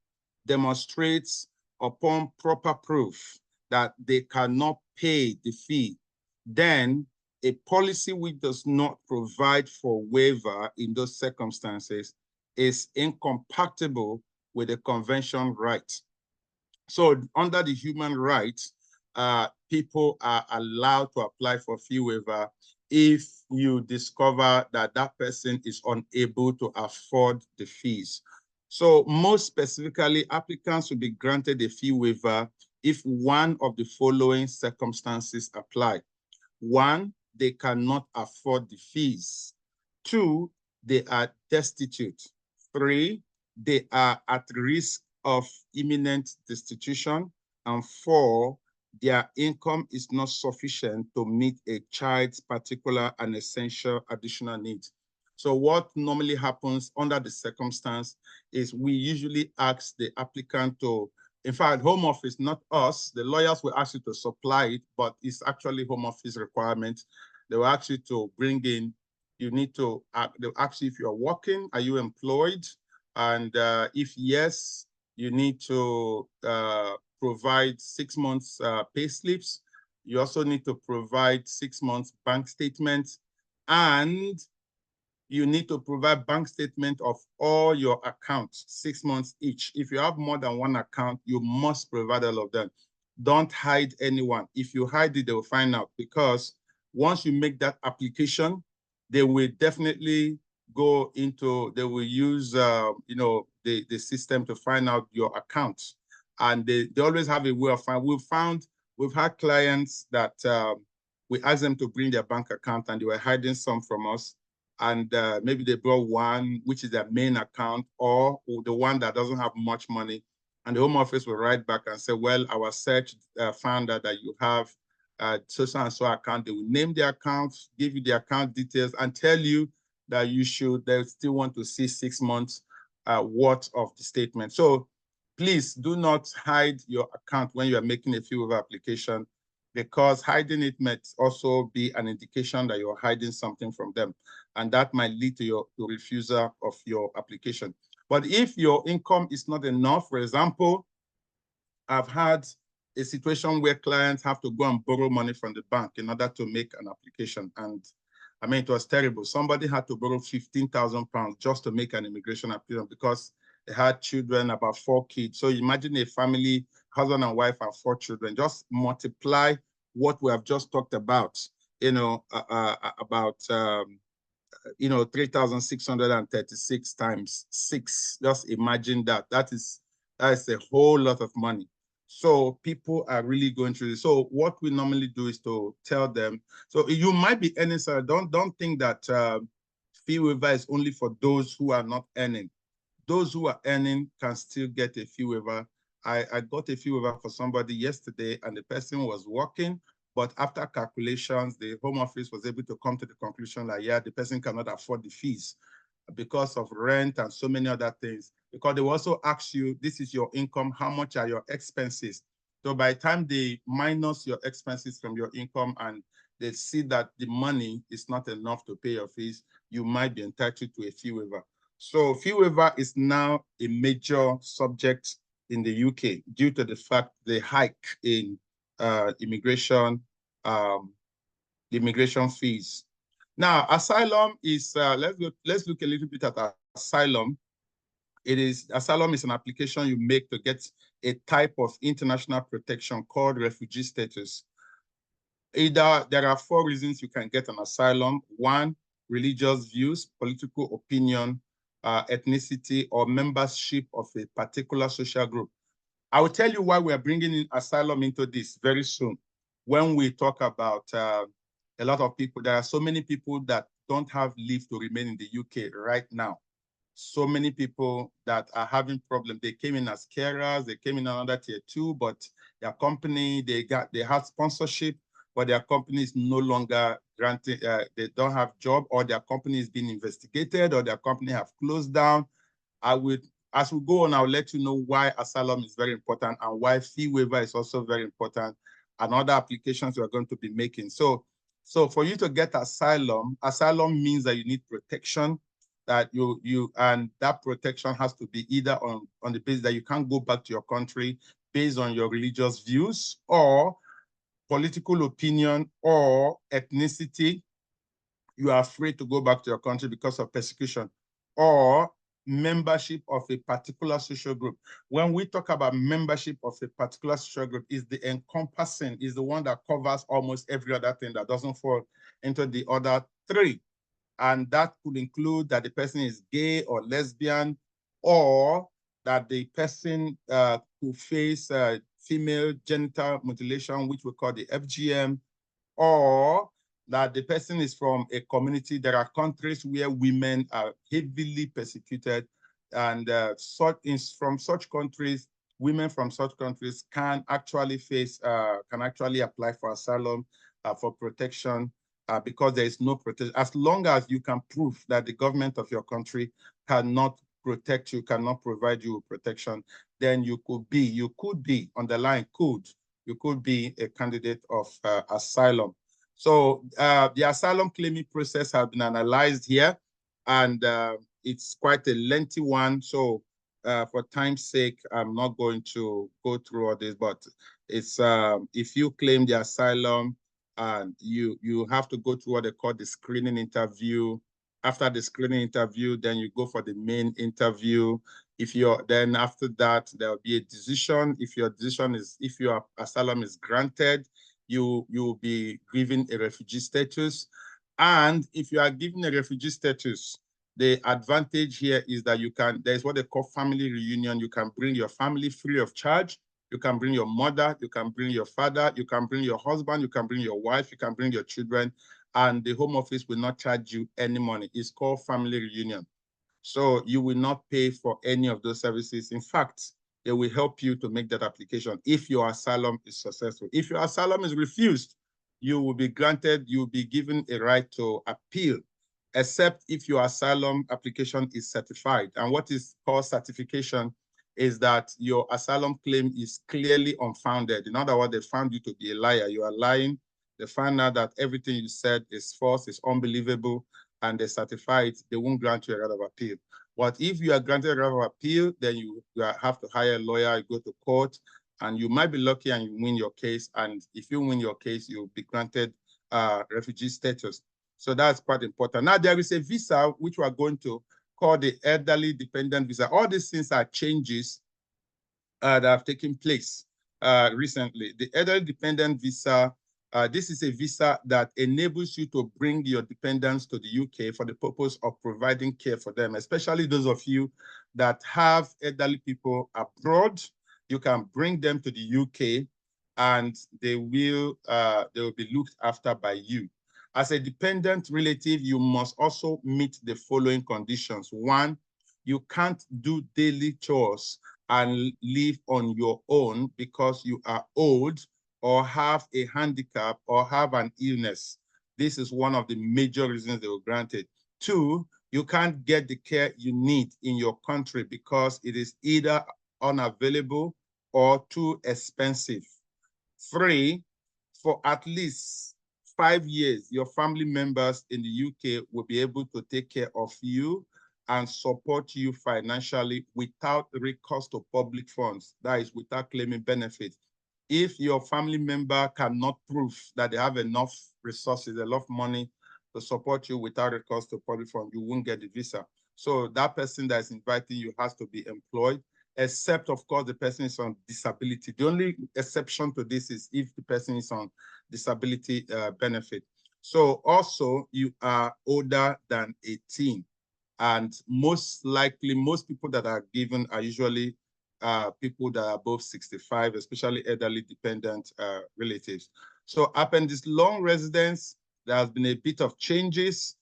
S3: demonstrates upon proper proof that they cannot pay the fee, then a policy which does not provide for waiver in those circumstances is incompatible with the convention right. So under the human rights, people are allowed to apply for fee waiver if you discover that that person is unable to afford the fees. So most specifically, applicants will be granted a fee waiver if one of the following circumstances apply. One, they cannot afford the fees. Two, they are destitute. Three, they are at risk of imminent destitution. And four, their income is not sufficient to meet a child's particular and essential additional needs. So what normally happens under the circumstance is we usually ask the applicant to, in fact, Home Office, not us, the lawyers will ask you to supply it, but it's actually Home Office requirement. They will ask you to bring in, you need to, they'll ask you if you're working, are you employed? And if yes, you need to provide 6 months pay slips. You also need to provide 6 months bank statements, and you need to provide bank statement of all your accounts, 6 months each. If you have more than one account, you must provide all of them. Don't hide anyone. If you hide it, they will find out, because once you make that application, they will definitely go into, they will use the system to find out your accounts. And they always have a way of finding. We've had clients that we asked them to bring their bank account and they were hiding some from us. And maybe they brought one, which is their main account, or the one that doesn't have much money. And the Home Office will write back and say, well, our search found that you have so and so account. They will name the account, give you the account details, and tell you that they still want to see 6 months worth of the statement. So please do not hide your account when you are making a fee waiver application, because hiding it might also be an indication that you're hiding something from them. And that might lead to your refusal of your application. But if your income is not enough, for example, I've had a situation where clients have to go and borrow money from the bank in order to make an application. And I mean, it was terrible. Somebody had to borrow £15,000 just to make an immigration application because they had children, about 4 kids. So imagine a family, husband and wife and 4 children. Just multiply what we have just talked about, about 3,636 times 6. Just imagine that. That is a whole lot of money. So people are really going through this. So what we normally do is to tell them, so you might be earning, so don't think that fee waiver is only for those who are not earning. Those who are earning can still get a fee waiver. I got a fee waiver for somebody yesterday, and the person was working, but after calculations, the Home Office was able to come to the conclusion that, yeah, the person cannot afford the fees because of rent and so many other things. Because they will also ask you, this is your income, how much are your expenses? So by the time they minus your expenses from your income and they see that the money is not enough to pay your fees, you might be entitled to a fee waiver. So fee waiver is now a major subject in the UK due to the fact the hike in immigration fees. Now, asylum is, let's look a little bit at asylum. Asylum is an application you make to get a type of international protection called refugee status. There are 4 reasons you can get an asylum. 1, religious views, political opinion, ethnicity, or membership of a particular social group. I will tell you why we are bringing in asylum into this very soon. When we talk about a lot of people, there are so many people that don't have leave to remain in the UK right now. So many people that are having problems. They came in as carers, they came in another tier 2, but their company, they had sponsorship, but their company is no longer granting, they don't have job, or their company is being investigated, or their company have closed down. As we go on, I'll let you know why asylum is very important and why fee waiver is also very important, and other applications we are going to be making. So for you to get asylum means that you need protection, that and that protection has to be either on the basis that you can't go back to your country based on your religious views, or political opinion, or ethnicity. You are afraid to go back to your country because of persecution, or membership of a particular social group. When we talk about membership of a particular social group, is the encompassing, is the one that covers almost every other thing that doesn't fall into the other 3. And that could include that the person is gay or lesbian, or that the person could face female genital mutilation, which we call the FGM, or that the person is from a community. There are countries where women are heavily persecuted, and from such countries, women from such countries can actually apply for asylum, for protection, because there is no protection. As long as you can prove that the government of your country cannot protect you, cannot provide you with protection, then you could be a candidate of asylum. So the asylum claiming process has been analyzed here, and it's quite a lengthy one. So for time's sake, I'm not going to go through all this, but it's if you claim the asylum, and you have to go through what they call the screening interview. After the screening interview, then you go for the main interview. Then after that, there will be a decision. If your asylum is granted, you will be given a refugee status. And if you are given a refugee status, the advantage here is that there's what they call family reunion. You can bring your family free of charge. You can bring your mother, you can bring your father, you can bring your husband, you can bring your wife, you can bring your children, and the Home Office will not charge you any money. It's called family reunion. So you will not pay for any of those services. In fact, they will help you to make that application if your asylum is successful. If your asylum is refused, you will be given a right to appeal, except if your asylum application is certified. And what is called certification is that your asylum claim is clearly unfounded. In other words, they found you to be a liar. You are lying. They find out that everything you said is false, is unbelievable, and they certify it. They won't grant you a right of appeal. But if you are granted a right of appeal, then you have to hire a lawyer, you go to court, and you might be lucky and you win your case. And if you win your case, you'll be granted refugee status. So that's quite important. Now, there is a visa which we are going to call the elderly dependent visa. All these things are changes that have taken place recently. The elderly dependent visa, this is a visa that enables you to bring your dependents to the UK for the purpose of providing care for them, especially those of you that have elderly people abroad. You can bring them to the UK, and they will be looked after by you. As a dependent relative, you must also meet the following conditions. 1, you can't do daily chores and live on your own because you are old or have a handicap or have an illness. This is one of the major reasons they will grant it. 2, you can't get the care you need in your country because it is either unavailable or too expensive. 3, for at least 5 years, your family members in the UK will be able to take care of you and support you financially without recourse to public funds. That is, without claiming benefits. If your family member cannot prove that they have enough resources, enough money to support you without recourse to public funds, you won't get the visa. So that person that is inviting you has to be employed, except, of course, the person is on disability. The only exception to this is if the person is on disability benefit. So also, you are older than 18. And most likely, most people that are given are usually people that are above 65, especially elderly dependent relatives. So appendix long residence, there has been a bit of changes,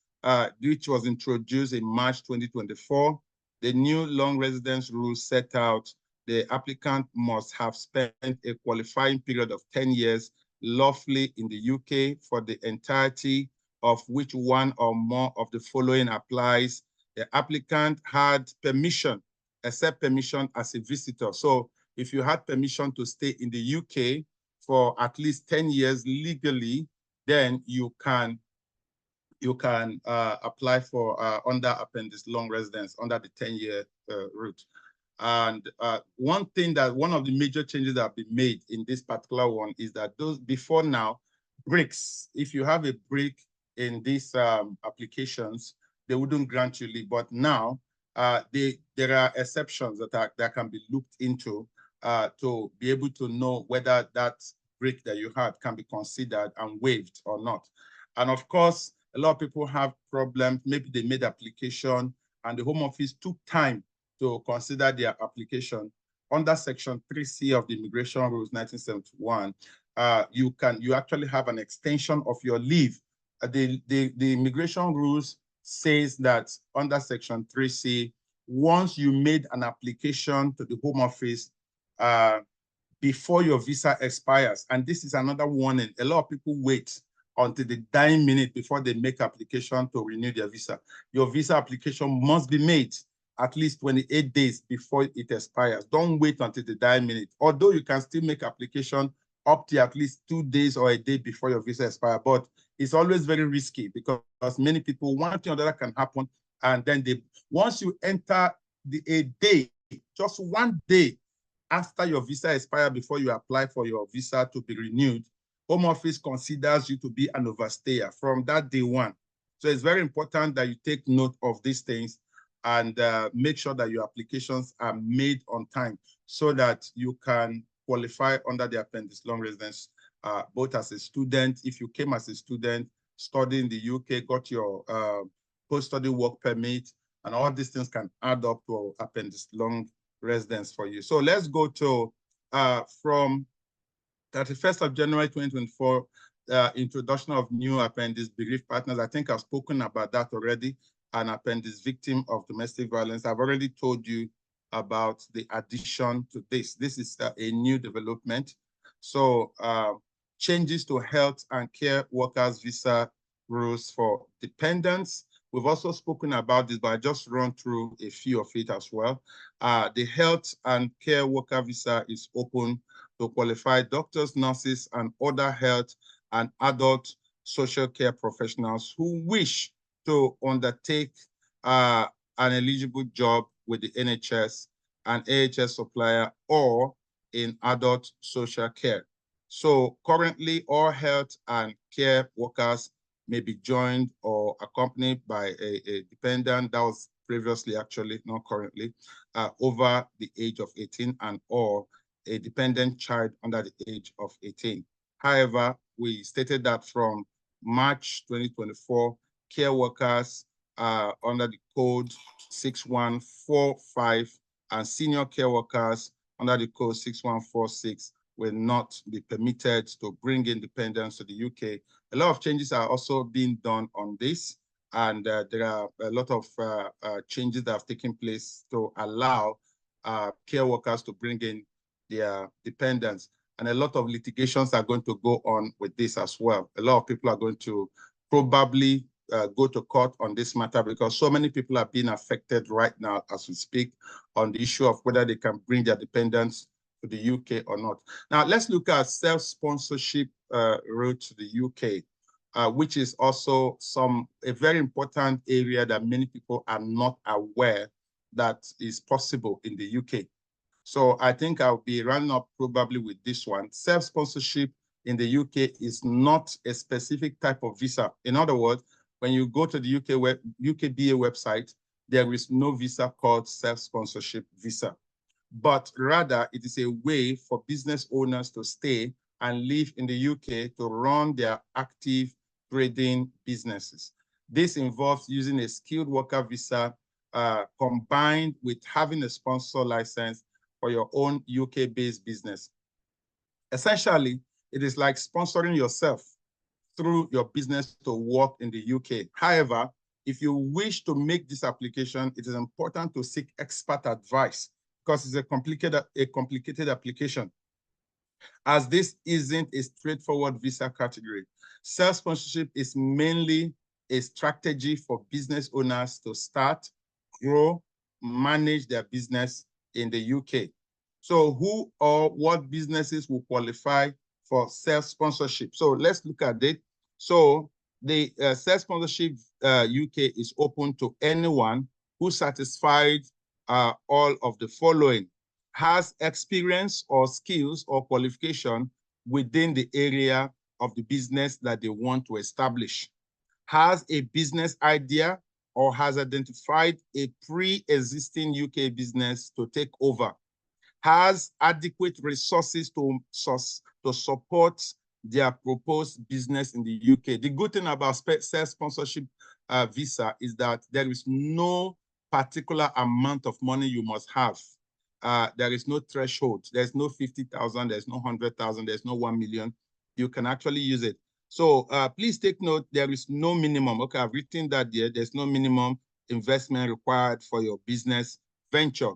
S3: which was introduced in March 2024. The new long residence rules set out the applicant must have spent a qualifying period of 10 years lawfully in the UK for the entirety of which one or more of the following applies. The applicant had permission, except permission as a visitor. So if you had permission to stay in the UK for at least 10 years legally, then you can apply for under appendix long residence under the 10-year route. And one of the major changes that have been made in this particular one is that those before now, breaks, if you have a break in these applications, they wouldn't grant you leave. But now there are exceptions that can be looked into to be able to know whether that break that you had can be considered and waived or not. And of course, a lot of people have problems. Maybe they made application and the Home Office took time to consider their application. Under Section 3C of the Immigration Rules 1971, you actually have an extension of your leave. The Immigration Rules says that under Section 3C, once you made an application to the Home Office before your visa expires, and this is another warning, a lot of people wait until the dying minute before they make application to renew their visa. Your visa application must be made at least 28 days before it expires. Don't wait until the dying minute. Although you can still make application up to at least 2 days or a day before your visa expires, but it's always very risky because many people, one thing or another can happen, and then once you enter a day, just 1 day after your visa expires before you apply for your visa to be renewed, Home Office considers you to be an overstayer from that day one. So it's very important that you take note of these things and make sure that your applications are made on time so that you can qualify under the appendix long residence, both as a student, if you came as a student, studying in the UK, got your post-study work permit, and all these things can add up to appendix long residence for you. So let's go to from 31st of January 2024, introduction of new appendix bereaved partners. I think I've spoken about that already. An appendix victim of domestic violence. I've already told you about the addition to this. This is a new development. So changes to health and care workers visa rules for dependents. We've also spoken about this, but I just run through a few of it as well. The health and care worker visa is open to qualify doctors, nurses, and other health and adult social care professionals who wish to undertake an eligible job with the NHS, an AHS supplier, or in adult social care. So currently, all health and care workers may be joined or accompanied by a dependent that was previously, actually, not currently, over the age of 18 and or a dependent child under the age of 18. However, we stated that from March 2024, care workers under the code 6145 and senior care workers under the code 6146 will not be permitted to bring in dependents to the UK. A lot of changes are also being done on this, and there are a lot of changes that have taken place to allow care workers to bring in their dependents. And a lot of litigations are going to go on with this as well. A lot of people are going to probably go to court on this matter because so many people are being affected right now as we speak on the issue of whether they can bring their dependents to the UK or not. Now, let's look at self-sponsorship route to the UK, which is also a very important area that many people are not aware that is possible in the UK. So I think I'll be running up probably with this one. Self-sponsorship in the UK is not a specific type of visa. In other words, when you go to the UKBA website, there is no visa called self-sponsorship visa, but rather it is a way for business owners to stay and live in the UK to run their active trading businesses. This involves using a skilled worker visa combined with having a sponsor license for your own UK-based business. Essentially, it is like sponsoring yourself through your business to work in the UK. However, if you wish to make this application, it is important to seek expert advice because it's a complicated application, as this isn't a straightforward visa category. Self-sponsorship is mainly a strategy for business owners to start, grow, manage their business in the UK. So who or what businesses will qualify for self-sponsorship? So let's look at it. So the self-sponsorship UK is open to anyone who satisfied all of the following: has experience or skills or qualification within the area of the business that they want to establish, has a business idea or has identified a pre-existing UK business to take over, has adequate resources to support their proposed business in the UK. The good thing about self-sponsorship visa is that there is no particular amount of money you must have. There is no threshold. There's no 50,000, there's no 100,000, there's no 1 million. You can actually use it. So please take note, there is no minimum. Okay, I've written that there. There's no minimum investment required for your business venture.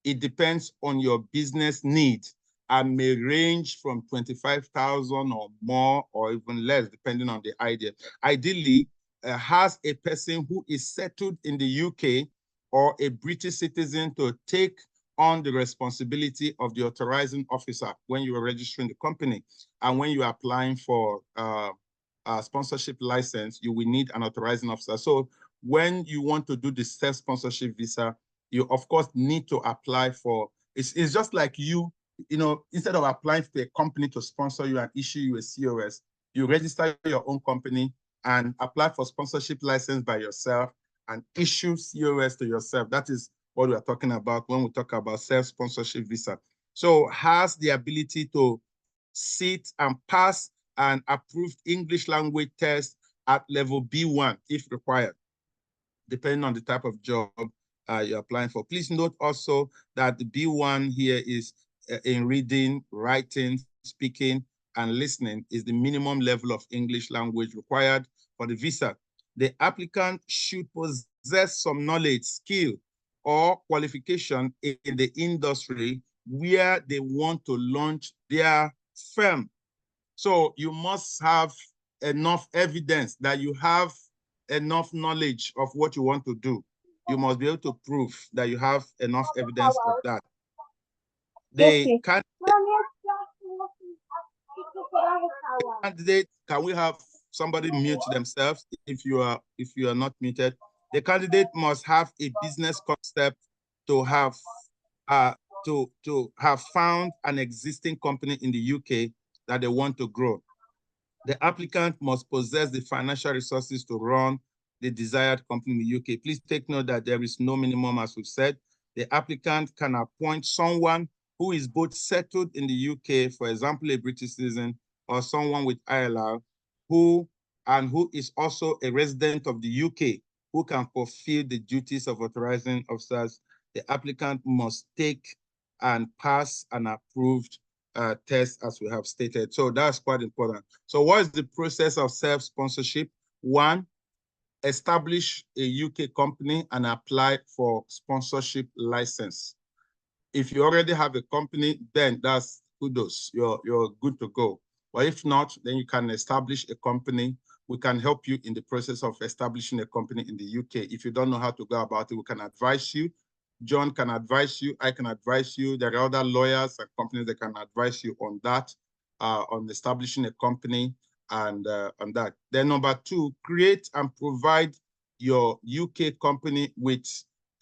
S3: It depends on your business need and may range from 25,000 or more or even less, depending on the idea. Ideally, has a person who is settled in the UK or a British citizen to take on the responsibility of the authorizing officer when you are registering the company. And when you are applying for a sponsorship license, you will need an authorizing officer. So when you want to do the self-sponsorship visa, you of course need to apply for, it's just like you know, instead of applying to a company to sponsor you and issue you a COS, you register your own company and apply for sponsorship license by yourself and issue COS to yourself. That is what we are talking about when we talk about self-sponsorship visa. So has the ability to sit and pass an approved English language test at level B1 if required, depending on the type of job you're applying for. Please note also that the B1 here is in reading, writing, speaking, and listening is the minimum level of English language required for the visa. The applicant should possess some knowledge, skill, or qualification in the industry where they want to launch their firm. So you must have enough evidence that you have enough knowledge of what you want to do. You must be able to prove that you have enough evidence of that. The candidate, can we have somebody mute themselves if you are not muted? The candidate must have a business concept to have found an existing company in the UK that they want to grow. The applicant must possess the financial resources to run the desired company in the UK. Please take note that there is no minimum, as we've said. The applicant can appoint someone who is both settled in the UK, for example, a British citizen, or someone with ILR, who is also a resident of the UK, who can fulfill the duties of authorizing officers. The applicant must take and pass an approved test, as we have stated. So that's quite important. So what is the process of self-sponsorship? One, establish a UK company and apply for sponsorship license. If you already have a company, then that's kudos. You're good to go. But if not, then you can establish a company. We can help you in the process of establishing a company in the UK. If you don't know how to go about it, we can advise you. John can advise you. I can advise you. There are other lawyers and companies that can advise you on that, on establishing a company and on that. Then number two, create and provide your UK company with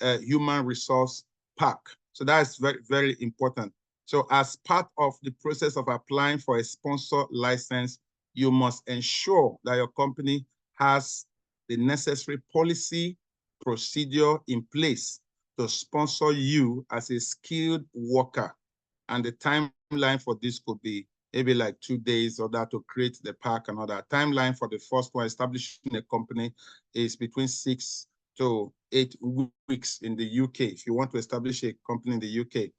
S3: a human resource pack. So that's very, very important. So as part of the process of applying for a sponsor license, you must ensure that your company has the necessary policy procedure in place to sponsor you as a skilled worker. And the timeline for this could be maybe like 2 days or that to create the pack and all that. Timeline for the first one, establishing a company, is between 6 to 8 weeks in the UK if you want to establish a company in the UK.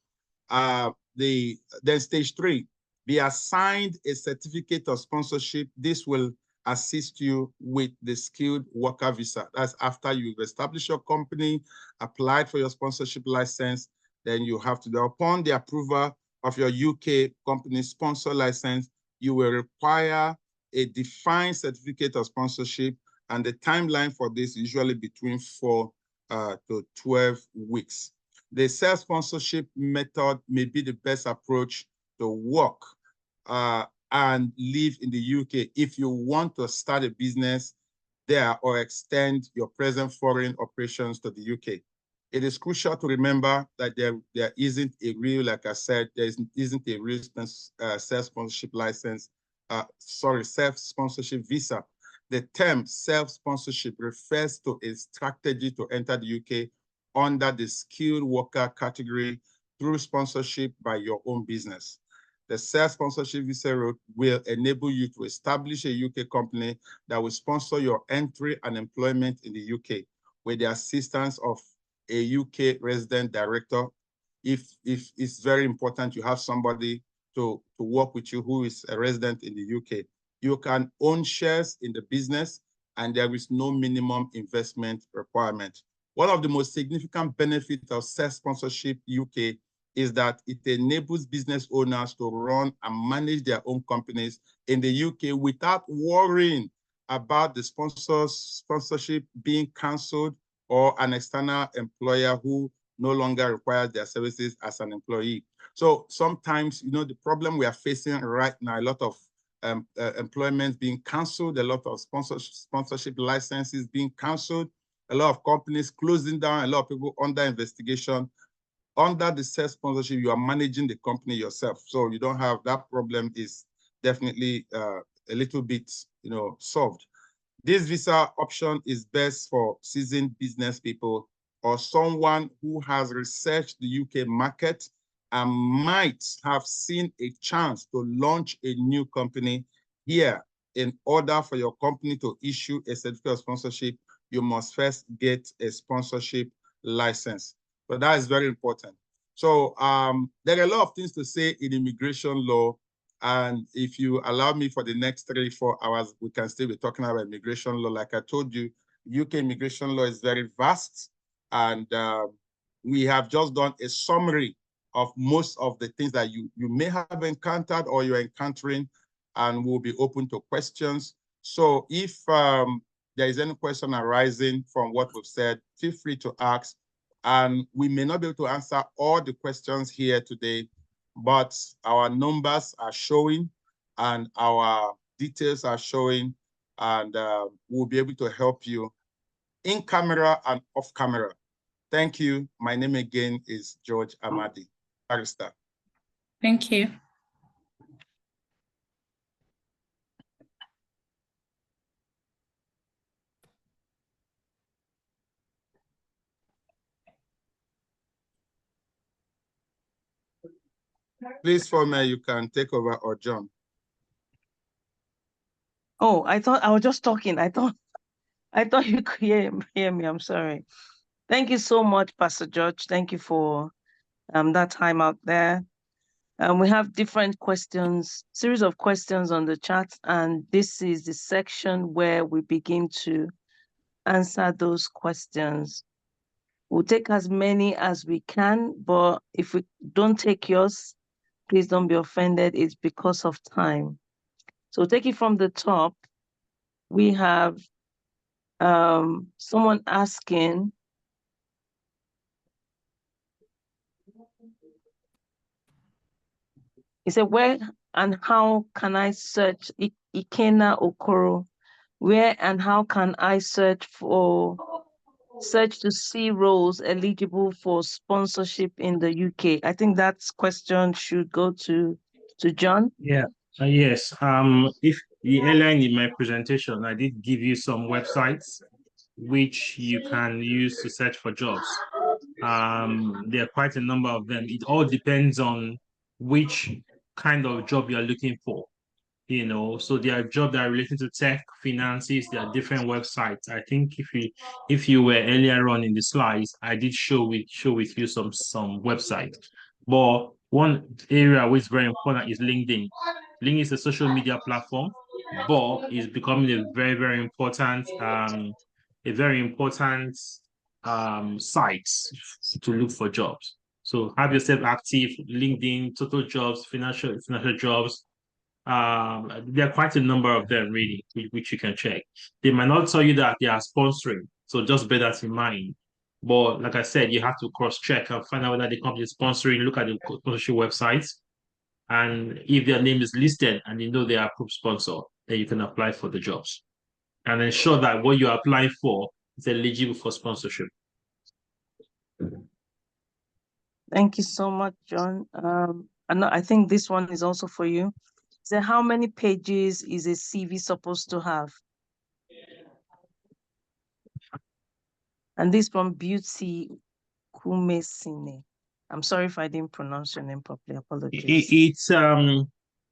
S3: Then stage 3, be assigned a certificate of sponsorship. This will assist you with the skilled worker visa. That's after you've established your company, applied for your sponsorship license, then you have to do, upon the approval of your UK company sponsor license, you will require a defined certificate of sponsorship, and the timeline for this is usually between 4 to 12 weeks. The self-sponsorship method may be the best approach to work and live in the UK if you want to start a business there or extend your present foreign operations to the UK. It is crucial to remember that there isn't a real, like I said, there isn't a real self-sponsorship license, self-sponsorship visa. The term self-sponsorship refers to a strategy to enter the UK under the skilled worker category through sponsorship by your own business. The self-sponsorship visa route will enable you to establish a UK company that will sponsor your entry and employment in the UK with the assistance of a UK resident director. If it's very important, you have somebody to work with you who is a resident in the UK. You can own shares in the business, and there is no minimum investment requirement. One of the most significant benefits of self-sponsorship UK is that it enables business owners to run and manage their own companies in the UK without worrying about the sponsorship being cancelled or an external employer who no longer requires their services as an employee. So sometimes, you know, the problem we are facing right now, a lot of employment being cancelled, a lot of sponsorship licenses being cancelled, a lot of companies closing down, a lot of people under investigation. Under the self-sponsorship, you are managing the company yourself. So you don't have that problem is definitely a little bit, you know, solved. This visa option is best for seasoned business people or someone who has researched the UK market and might have seen a chance to launch a new company here. In order for your company to issue a certificate of sponsorship, you must first get a sponsorship license. But that is very important. So there are a lot of things to say in immigration law. And if you allow me for the next 3-4 hours, we can still be talking about immigration law. Like I told you, UK immigration law is very vast. And we have just done a summary of most of the things that you may have encountered or you're encountering, and we'll be open to questions. So if there is any question arising from what we've said, feel free to ask. And we may not be able to answer all the questions here today, but our numbers are showing and our details are showing, and we'll be able to help you in camera and off camera. Thank you. My name again is George Amadi, barrister.
S4: Thank you.
S3: Please, Former, you can take over, or John.
S1: Oh, I thought I was just talking. I thought you could hear me. I'm sorry. Thank you so much, Pastor George. Thank you for that time out there. We have different questions, series of questions on the chat, and this is the section where we begin to answer those questions. We'll take as many as we can, but if we don't take yours, please don't be offended. It's because of time. So take it from the top. We have someone asking, he said, where and how can I search Ikena Okoro? Where and how can I search to see roles eligible for sponsorship in the UK? I think that question should go to John.
S2: Yeah. Yes. If earlier in my presentation, I did give you some websites which you can use to search for jobs. There are quite a number of them. It all depends on which kind of job you're looking for. So there are jobs that are related to tech, finances, there are different websites. I think if you were earlier on in the slides, I did show with you some websites. But one area which is very important is LinkedIn. LinkedIn is a social media platform, but is becoming a very important site to look for jobs. So have yourself active, LinkedIn, total jobs, financial jobs. There are quite a number of them really, which you can check. They might not tell you that they are sponsoring, so just bear that in mind. But like I said, you have to cross-check and find out whether the company is sponsoring, look at the sponsorship websites, and if their name is listed and you know they are approved sponsor, then you can apply for the jobs. And ensure that what you're applying for is eligible for sponsorship.
S1: Thank you so much, John. And I think this one is also for you. So how many pages is a CV supposed to have? And this from Beauty Kumesine. I'm sorry if I didn't pronounce your name properly. Apologies.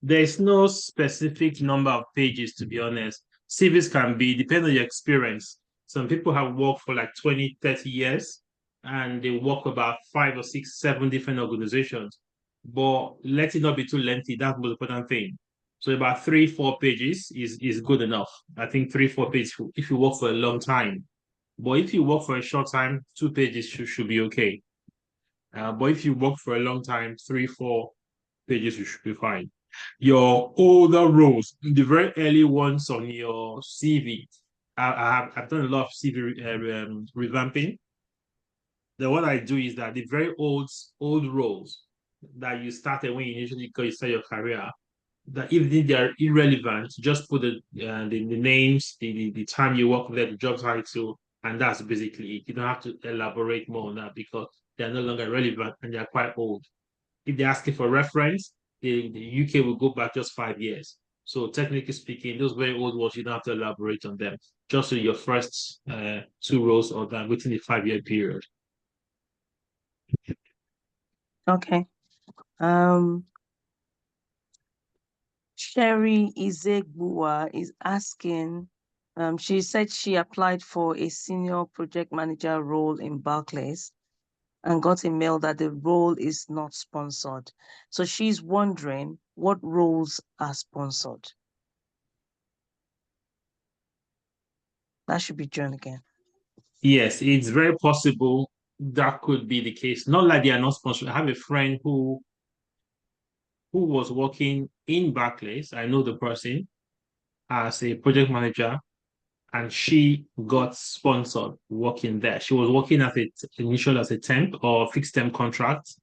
S2: There's no specific number of pages, to be honest. CVs can be, depending on your experience. Some people have worked for like 20, 30 years, and they work about 5 or 6, 7 different organizations. But let it not be too lengthy. That's the most important thing. So about 3, 4 pages is good enough. I think 3, 4 pages if you work for a long time. But if you work for a short time, 2 pages should be okay. But if you work for a long time, 3, 4 pages, you should be fine. Your older roles, the very early ones on your CV, I've done a lot of CV revamping. Then what I do is that the very old roles that you started when you initially start your career, that if they are irrelevant, just put the names, the time you work there, the job title, and that's basically it. You don't have to elaborate more on that because they're no longer relevant and they're quite old. If they're asking for reference, the UK will go back just 5 years. So technically speaking, those very old ones, you don't have to elaborate on them. Just in your first 2 rows or that within the 5 year period.
S1: Okay. Sherry Izegbua is asking, she said she applied for a senior project manager role in Barclays and got a mail that the role is not sponsored. So she's wondering what roles are sponsored. That should be John again.
S2: Yes, it's very possible that could be the case. Not like they are not sponsored. I have a friend who was working in Barclays. I know the person as a project manager, and she got sponsored working there. She was working initially as a temp or fixed term contract.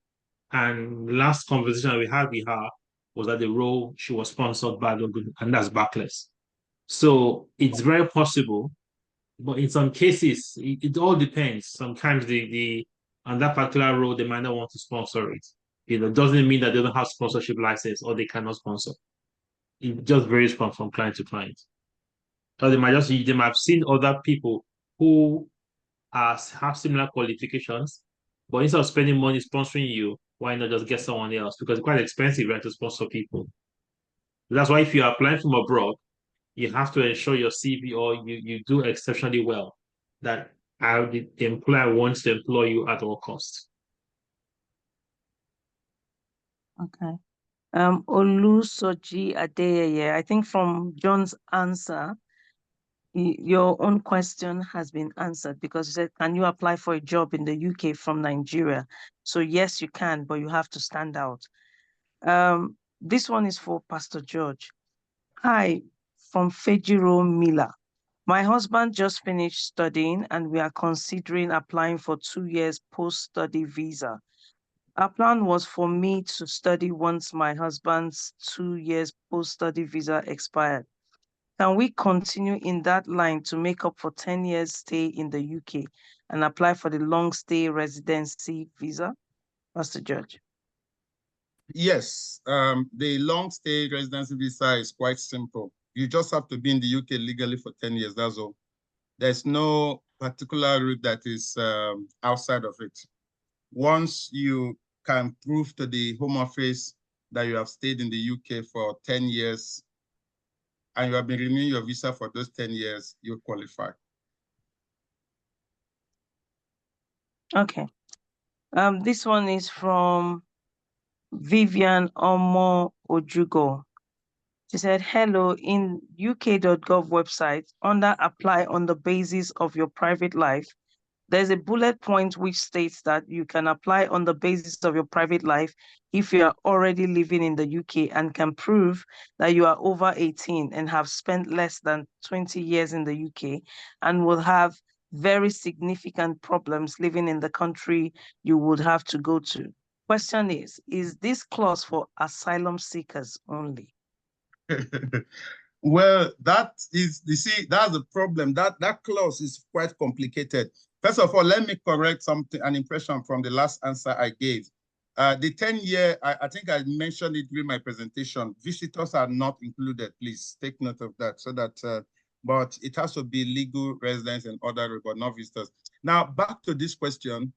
S2: And last conversation we had with her was that the role she was sponsored by and that's Barclays. So it's very possible, but in some cases, it all depends. Sometimes the on that particular role, they might not want to sponsor it. Doesn't mean that they don't have sponsorship license or they cannot sponsor. It just varies from client to client. Or they might have seen other people who have similar qualifications, but instead of spending money sponsoring you, why not just get someone else? Because it's quite expensive, right, to sponsor people. That's why if you're applying from abroad, you have to ensure your CV or you do exceptionally well, that the employer wants to employ you at all costs.
S1: Okay. Olusoji Adeyeye, I think from John's answer, your own question has been answered because you said, can you apply for a job in the UK from Nigeria? So yes, you can, but you have to stand out. This one is for Pastor George. Hi, from Fejiro Miller. My husband just finished studying and we are considering applying for 2 years post-study visa. Our plan was for me to study once my husband's 2 years post-study visa expired. Can we continue in that line to make up for 10 years stay in the UK and apply for the long stay residency visa? Pastor George.
S3: Yes, the long stay residency visa is quite simple. You just have to be in the UK legally for 10 years, that's all. There's no particular route that is outside of it. Once you can prove to the Home Office that you have stayed in the UK for 10 years, and you have been renewing your visa for those 10 years, you qualify.
S1: Okay. This one is from Vivian Omo Ojugo. She said, hello, in uk.gov website, under apply on the basis of your private life, there's a bullet point which states that you can apply on the basis of your private life if you are already living in the UK and can prove that you are over 18 and have spent less than 20 years in the UK and will have very significant problems living in the country you would have to go to. Question is this clause for asylum seekers only?
S3: Well, that is, you see, that's the problem. That clause is quite complicated. First of all, let me correct an impression from the last answer I gave. The 10-year, I think I mentioned it during my presentation. Visitors are not included. Please take note of that. So that, but it has to be legal residents and other, but not visitors. Now, back to this question.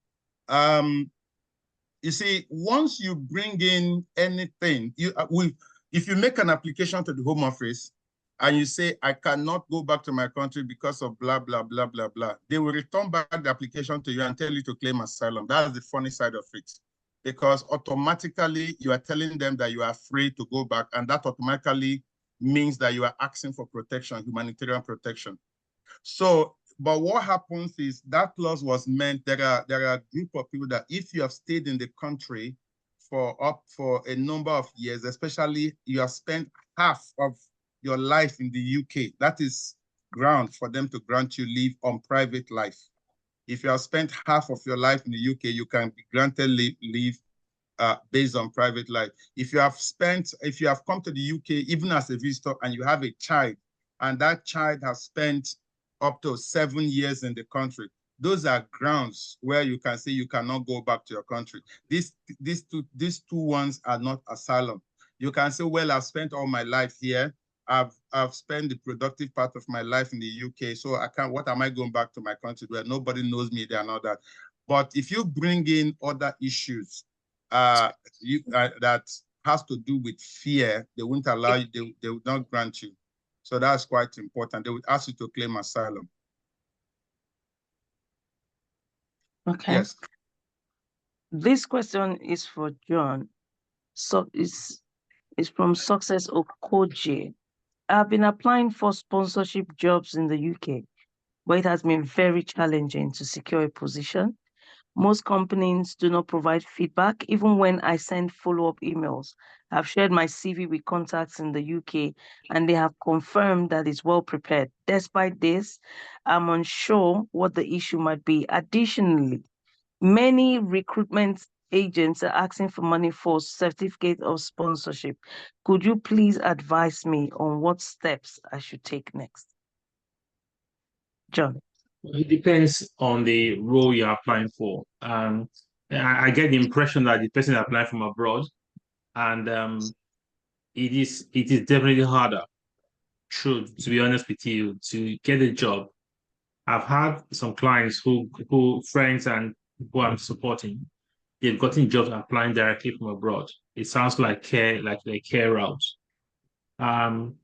S3: You see, once you bring in anything, if you make an application to the Home Office and you say, I cannot go back to my country because of blah, blah, blah, blah, blah, they will return back the application to you and tell you to claim asylum. That's the funny side of it. Because automatically you are telling them that you are free to go back, and that automatically means that you are asking for protection, humanitarian protection. So, but what happens is that clause was meant, there are a group of people that if you have stayed in the country for a number of years, especially you have spent half of your life in the UK, that is ground for them to grant you leave on private life. If you have spent half of your life in the UK, you can be granted leave based on private life. If you have come to the UK, even as a visitor, and you have a child, and that child has spent up to 7 years in the country, those are grounds where you can say you cannot go back to your country. These two ones are not asylum. You can say, well, I've spent all my life here. I've spent the productive part of my life in the UK, so I can't. What am I going back to my country where nobody knows me there and all that? But if you bring in other issues that has to do with fear, they won't allow you. They would not grant you. So that's quite important. They would ask you to claim asylum.
S1: Okay.
S3: Yes.
S1: This question is for John. So it's from Success Okoje. I've been applying for sponsorship jobs in the UK, but it has been very challenging to secure a position. Most companies do not provide feedback, even when I send follow-up emails. I've shared my CV with contacts in the UK, and they have confirmed that it's well prepared. Despite this, I'm unsure what the issue might be. Additionally, many recruitment agents are asking for money for certificate of sponsorship. Could you please advise me on what steps I should take next? John.
S2: It depends on the role you're applying for. I get the impression that the person applying from abroad, and it is definitely harder, true, to be honest with you, to get a job. I've had some clients who friends and who I'm supporting, they've gotten jobs applying directly from abroad. It sounds like the care route.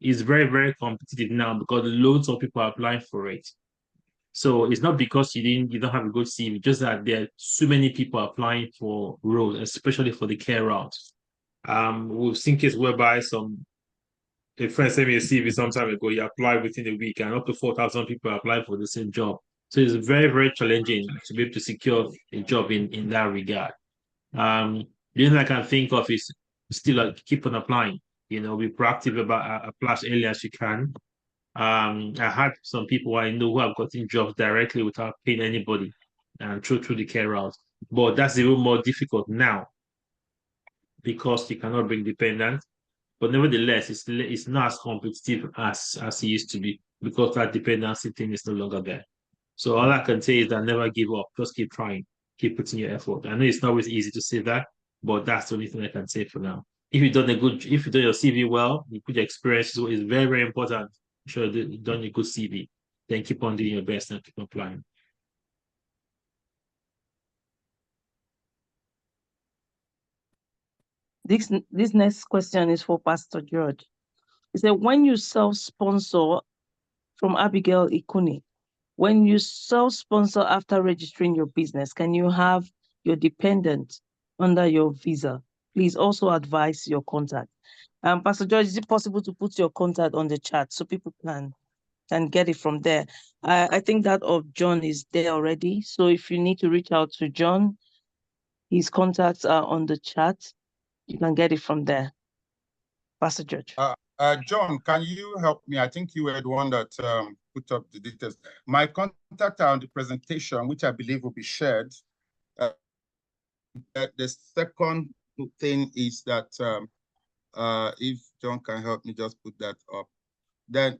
S2: It's very, very competitive now because loads of people are applying for it. So it's not because you don't have a good CV, just that there are so many people applying for roles, especially for the care route. We've seen cases whereby a friend sent me a CV some time ago. He applied within a week, and up to 4,000 people applied for the same job. So it's very, very challenging to be able to secure a job in that regard. The only thing I can think of is still keep on applying. Be proactive about apply as early as you can. I had some people I know who have gotten jobs directly without paying anybody and through the care route. But that's even more difficult now because you cannot bring dependents. But nevertheless, it's not as competitive as it used to be because that dependency thing is no longer there. So all I can say is that never give up. Just keep trying, keep putting your effort. I know it's not always easy to say that, but that's the only thing I can say for now. If you've done your CV well, you put your experience is very, very important. Sure, you've done a good CV. Then keep on doing your best and keep applying.
S1: This next question is for Pastor George.
S4: He said, when you self-sponsor, from Abigail Ikuni, when you self-sponsor after registering your business, can you have your dependent under your visa? Please also advise your contact. Pastor George, is it possible to put your contact on the chat so people can get it from there? I think that of John is there already. So if you need to reach out to John, his contacts are on the chat. You can get it from there. Pastor George.
S3: John, can you help me? I think you were the one that put up the details. My contact are on the presentation, which I believe will be shared. The second thing is that if John can help me just put that up. Then,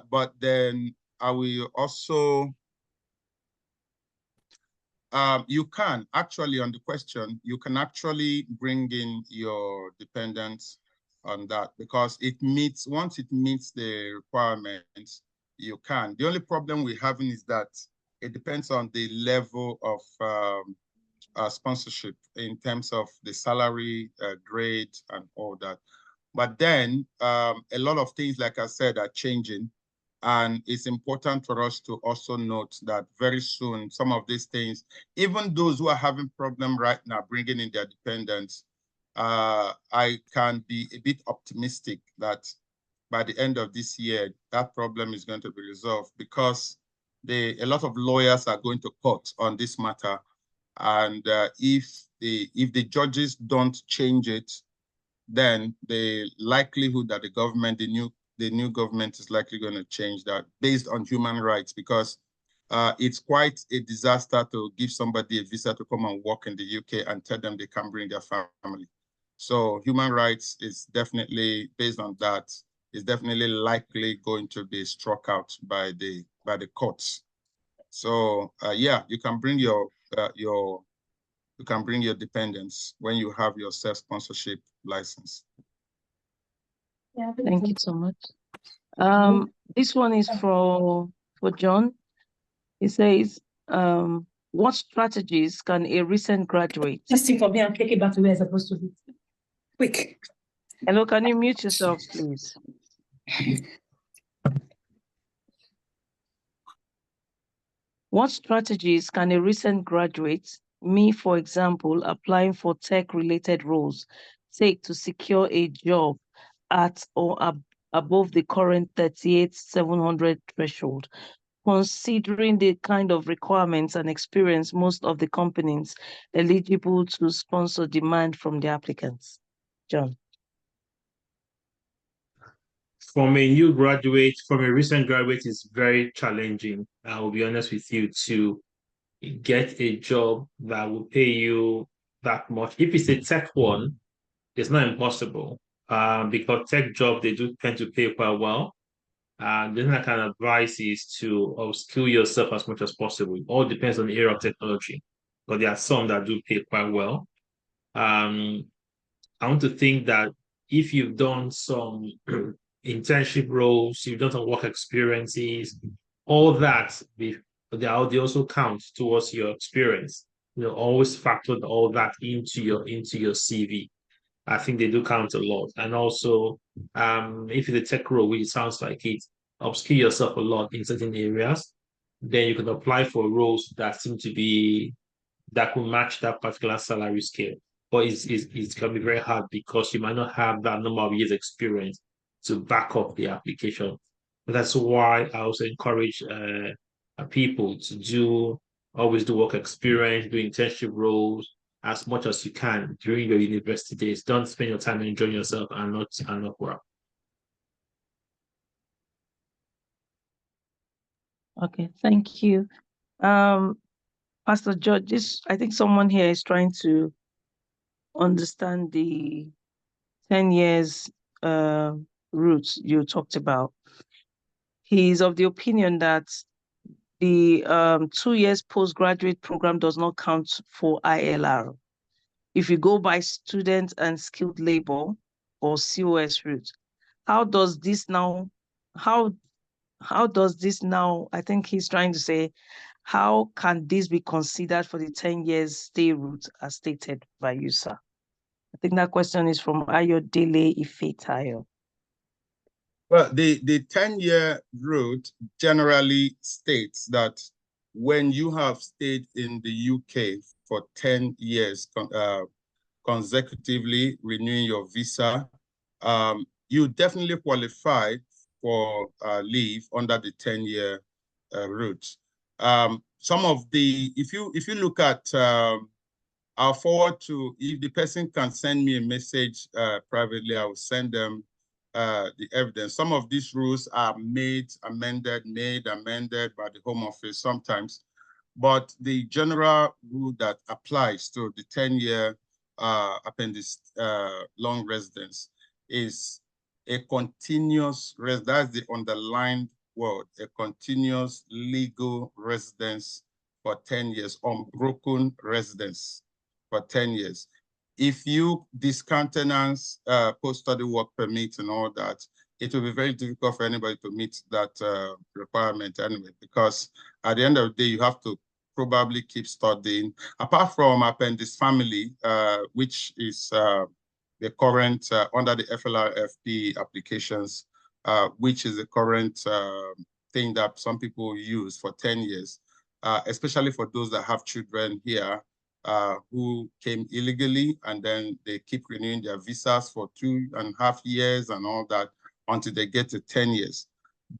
S3: but then I will also, you can actually, on the question, you can actually bring in your dependents on that, because it meets, once it meets the requirements, you can. The only problem we're having is that it depends on the level of sponsorship in terms of the salary, grade, and all that. But then a lot of things, like I said, are changing. And it's important for us to also note that very soon, some of these things, even those who are having problem right now, bringing in their dependents, I can be a bit optimistic that by the end of this year, that problem is going to be resolved, because a lot of lawyers are going to court on this matter. And if the judges don't change it, then the likelihood that the new government is likely going to change that based on human rights, because it's quite a disaster to give somebody a visa to come and work in the UK and tell them they can't bring their family. So human rights is definitely, based on that, is definitely likely going to be struck out by the courts. So yeah, you can bring your dependents when you have your self-sponsorship license.
S4: Yeah, thank you so much. This one is for John. He says, what strategies can a recent graduate...
S5: Testing for me and take it back to where it's supposed to be. Quick.
S4: Hello, can you mute yourself, please? What strategies can a recent graduate, me for example, applying for tech-related roles, take to secure a job at or above the current 38,700 threshold, considering the kind of requirements and experience most of the companies eligible to sponsor demand from the applicants? John.
S2: From a new graduate, from a recent graduate, is very challenging. I will be honest with you, to get a job that will pay you that much. If it's a tech one, it's not impossible, because tech jobs, they do tend to pay quite well. The thing I can advise is to upskill yourself as much as possible. It all depends on the area of technology, but there are some that do pay quite well. I want to think that if you've done some internship roles, you've done some work experiences, all that, they also count towards your experience. Always factor all that into your CV. I think they do count a lot. And also, if it's a tech role, which sounds like it, upskill yourself a lot in certain areas, then you can apply for roles that seem to be, that could match that particular salary scale. But it's going to be very hard, because you might not have that number of years experience to back up the application. But that's why I also encourage people to always do work experience, do internship roles as much as you can during your university days. Don't spend your time enjoying yourself and not work.
S4: Okay, thank you. Pastor George, I think someone here is trying to understand the 10 years route you talked about. He's of the opinion that the 2 years postgraduate program does not count for ILR. If you go by student and skilled labor or COS route, how does this now, I think he's trying to say, how can this be considered for the 10 years stay route as stated by you, sir? I think that question is from Ayodele Ifetayo.
S3: Well, the 10-year route generally states that when you have stayed in the UK for 10 years consecutively renewing your visa, you definitely qualify for leave under the 10-year route. Some of the, if you look at, I'll forward to, if the person can send me a message privately, I will send them the evidence. Some of these rules are made, amended by the Home Office sometimes. But the general rule that applies to the 10-year appendix long residence is a continuous, that's the underlined word, a continuous legal residence for 10 years, unbroken residence for 10 years. If you discountenance post-study work permit and all that, it will be very difficult for anybody to meet that requirement anyway, because at the end of the day, you have to probably keep studying. Apart from appendix family, which is the current, under the FLRFP applications, which is the current thing that some people use for 10 years, especially for those that have children here who came illegally, and then they keep renewing their visas for 2.5 years and all that until they get to 10 years.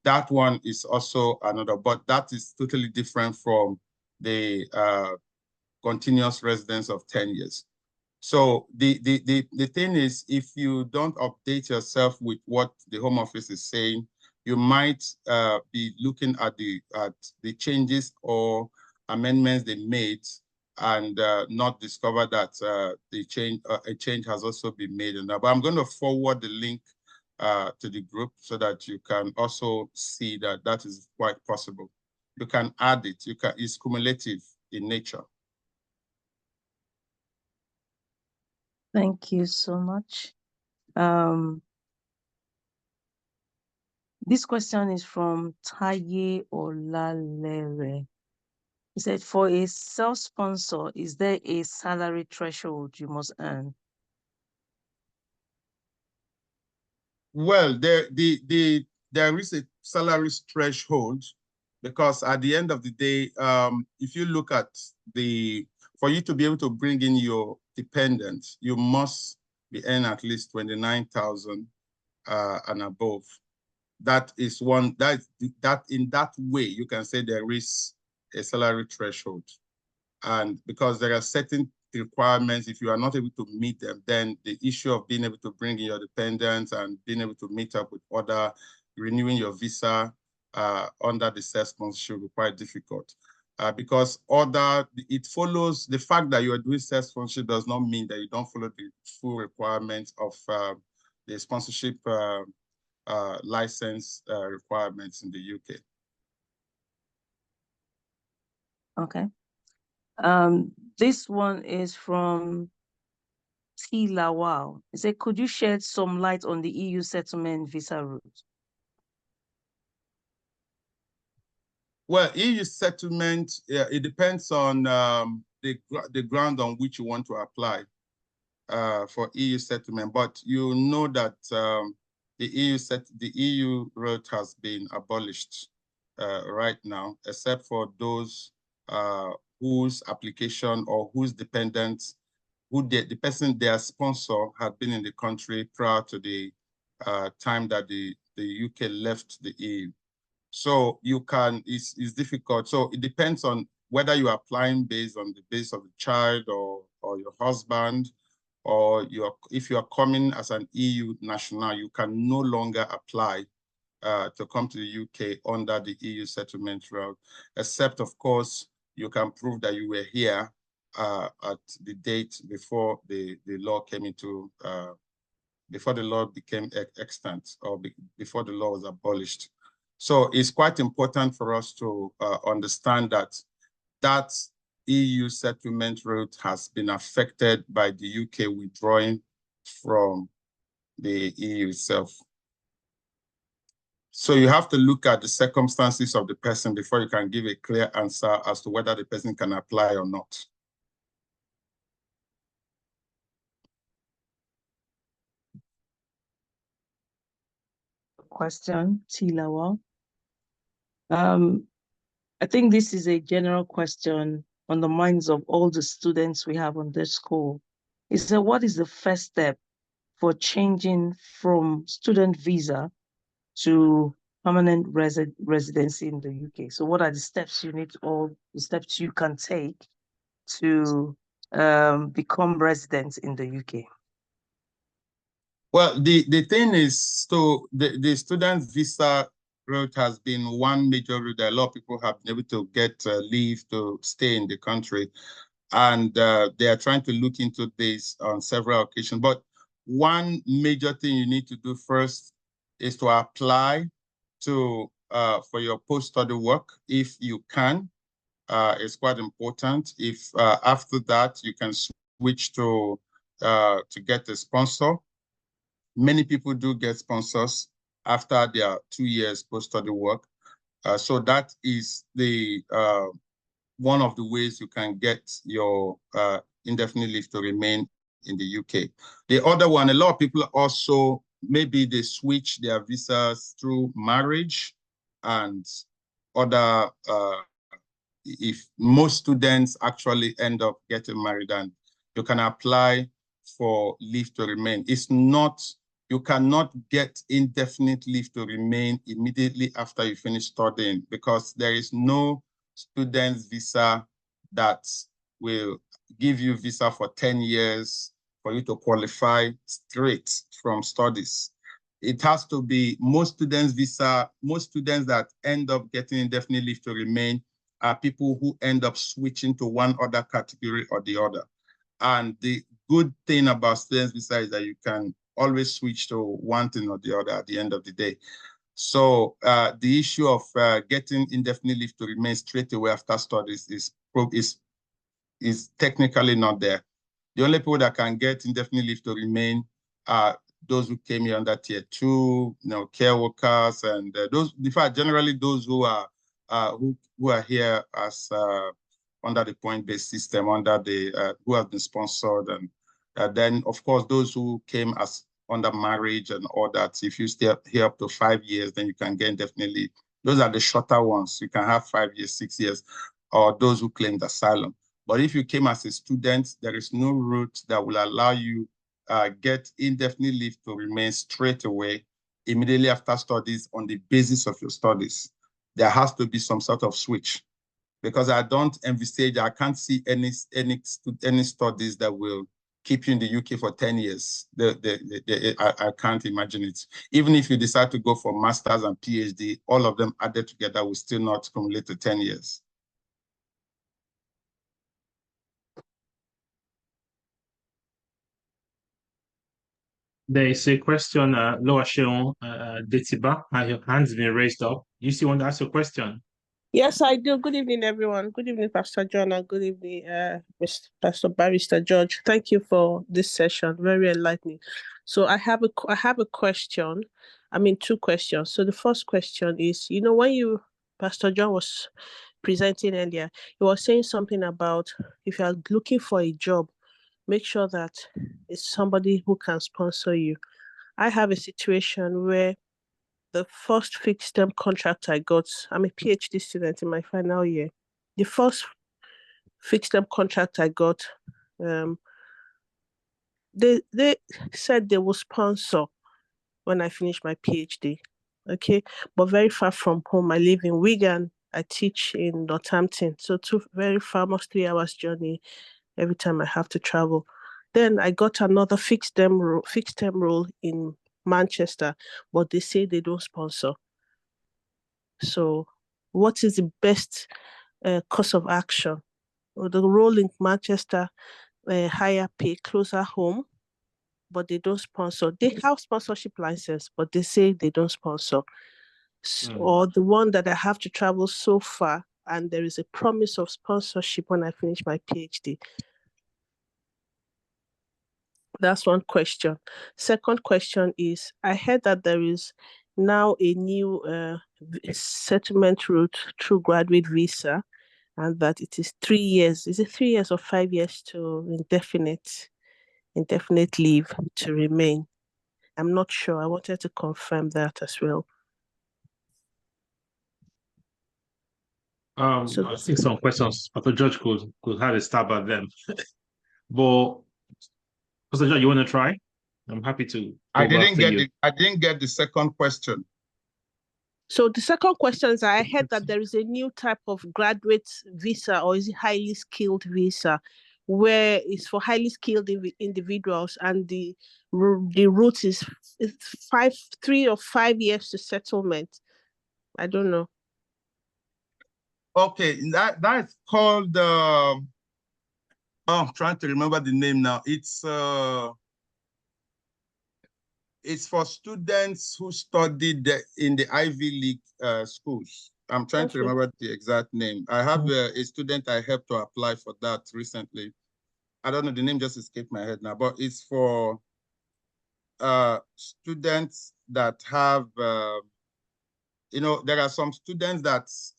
S3: That one is also another, but that is totally different from the continuous residence of 10 years. So the thing is, if you don't update yourself with what the Home Office is saying, you might be looking at the changes or amendments they made and not discover that a change has also been made. But I'm going to forward the link to the group so that you can also see that that is quite possible. You can add it. It's cumulative in nature.
S4: Thank you so much. This question is from Taye Olalere. He said, for a self-sponsor, is there a salary threshold you must earn?
S3: Well, there is a salary threshold, because at the end of the day, if you look at for you to be able to bring in your dependents, you must be earning at least 29,000 and above. That is one that in that way you can say there is a salary threshold, and because there are certain requirements, if you are not able to meet them, then the issue of being able to bring in your dependents and being able to meet up with other, renewing your visa under the self-sponsorship will be quite difficult. Because it follows the fact that you are doing self-sponsorship does not mean that you don't follow the full requirements of the sponsorship license requirements in the UK.
S4: Okay. This one is from T. Lawal. He said, could you shed some light on the EU settlement visa route?
S3: Well, EU settlement, it depends on the ground on which you want to apply for EU settlement. But you know that the EU route has been abolished right now, except for those whose application or whose dependents, the person, their sponsor, had been in the country prior to the time that the UK left the EU. So you can, it's difficult. So it depends on whether you are applying based on the base of the child or your husband, or if you are coming as an EU national, you can no longer apply to come to the UK under the EU settlement route, except, of course, you can prove that you were here at the date before the law came into, before the law became extant, or before the law was abolished. So it's quite important for us to understand that EU settlement route has been affected by the UK withdrawing from the EU itself. So you have to look at the circumstances of the person before you can give a clear answer as to whether the person can apply or not.
S4: question, Tilawa. I think this is a general question on the minds of all the students we have on this school. Is that what is the first step for changing from student visa to permanent residency in the UK? So what are the steps you need, or the steps you can take to become residents in the UK?
S3: Well, the thing is, so the student visa route has been one major route that a lot of people have been able to get leave to stay in the country. And they are trying to look into this on several occasions. But one major thing you need to do first is to apply to for your post-study work if you can. It's quite important. If after that you can switch to get a sponsor. Many people do get sponsors after their 2 years post-study work. So that is the one of the ways you can get your indefinite leave to remain in the UK. The other one, a lot of people also, maybe they switch their visas through marriage and other, if most students actually end up getting married, and you can apply for leave to remain. It's not, you cannot get indefinite leave to remain immediately after you finish studying, because there is no student's visa that will give you visa for 10 years for you to qualify straight from studies. It has to be most students' visa, most students that end up getting indefinite leave to remain are people who end up switching to one other category or the other. And the good thing about students' visa is that you can always switch to one thing or the other at the end of the day. So the issue of getting indefinite leave to remain straight away after studies is technically not there. The only people that can get indefinite leave to remain are those who came here under tier 2, care workers, and those. In fact, generally those who are here as under the point-based system, under the who have been sponsored, and then of course those who came as under marriage and all that. If you stay here up to 5 years, then you can get indefinitely. Those are the shorter ones. You can have 5 years, 6 years, or those who claimed asylum. But if you came as a student, there is no route that will allow you get indefinite leave to remain straight away, immediately after studies on the basis of your studies. There has to be some sort of switch, because I don't envisage, I can't see any studies that will keep you in the UK for 10 years. I can't imagine it. Even if you decide to go for master's and PhD, all of them added together will still not accumulate to 10 years.
S2: There is a question, Loa Sheon Detiba. Your hand's been raised up. You still want to ask a question?
S6: Yes, I do. Good evening, everyone. Good evening, Pastor John, and good evening, Pastor Barrister George. Thank you for this session. Very enlightening. So I have a question. I mean, 2 questions. So the first question is, when Pastor John was presenting earlier, he was saying something about if you are looking for a job, make sure that it's somebody who can sponsor you. I have a situation where the first fixed term contract I got, I'm a PhD student in my final year. The first fixed term contract I got, they said they will sponsor when I finish my PhD. Okay, but very far from home. I live in Wigan. I teach in Northampton, so very far, almost 3 hours journey every time I have to travel. Then I got another fixed term role in Manchester, but they say they don't sponsor. So what is the best course of action? Well, the role in Manchester, higher pay, closer home, but they don't sponsor. They have sponsorship license, but they say they don't sponsor. Or the one that I have to travel so far, and there is a promise of sponsorship when I finish my PhD. That's one question. Second question is, I heard that there is now a new settlement route through graduate visa, and that it is 3 years. Is it 3 years or 5 years to indefinite leave to remain? I'm not sure. I wanted to confirm that as well.
S2: I think some questions Pastor George could have a stab at them. But Pastor George, you want to try? I'm happy to
S3: I
S2: go
S3: didn't
S2: after
S3: get
S2: you.
S3: I didn't get the second question.
S6: So the second question is, I heard that there is a new type of graduate visa, or is it highly skilled visa, where it's for highly skilled individuals, and the route is 3 or 5 years to settlement. I don't know.
S3: Okay, that's called I'm trying to remember the name now. It's for students who studied in the Ivy League schools. I'm trying to remember the exact name. I have a student I helped to apply for that recently. I don't know, the name just escaped my head now, but it's for students that have, there are some students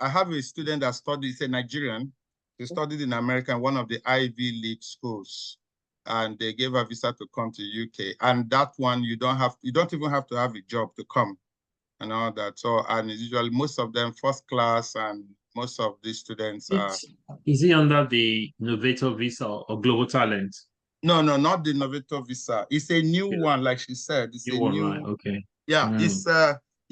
S3: I have a student that studies, a Nigerian, he studied in America in one of the Ivy League schools, and they gave a visa to come to UK. And that one, you don't even have to have a job to come and all that. So, and it's usually most of them first class, and most of these students are.
S2: Is he under the Innovator Visa or Global Talent?
S3: No, not the Innovator Visa. It's a new one, like she said. It's a new
S2: one, right? Okay.
S3: Yeah, it's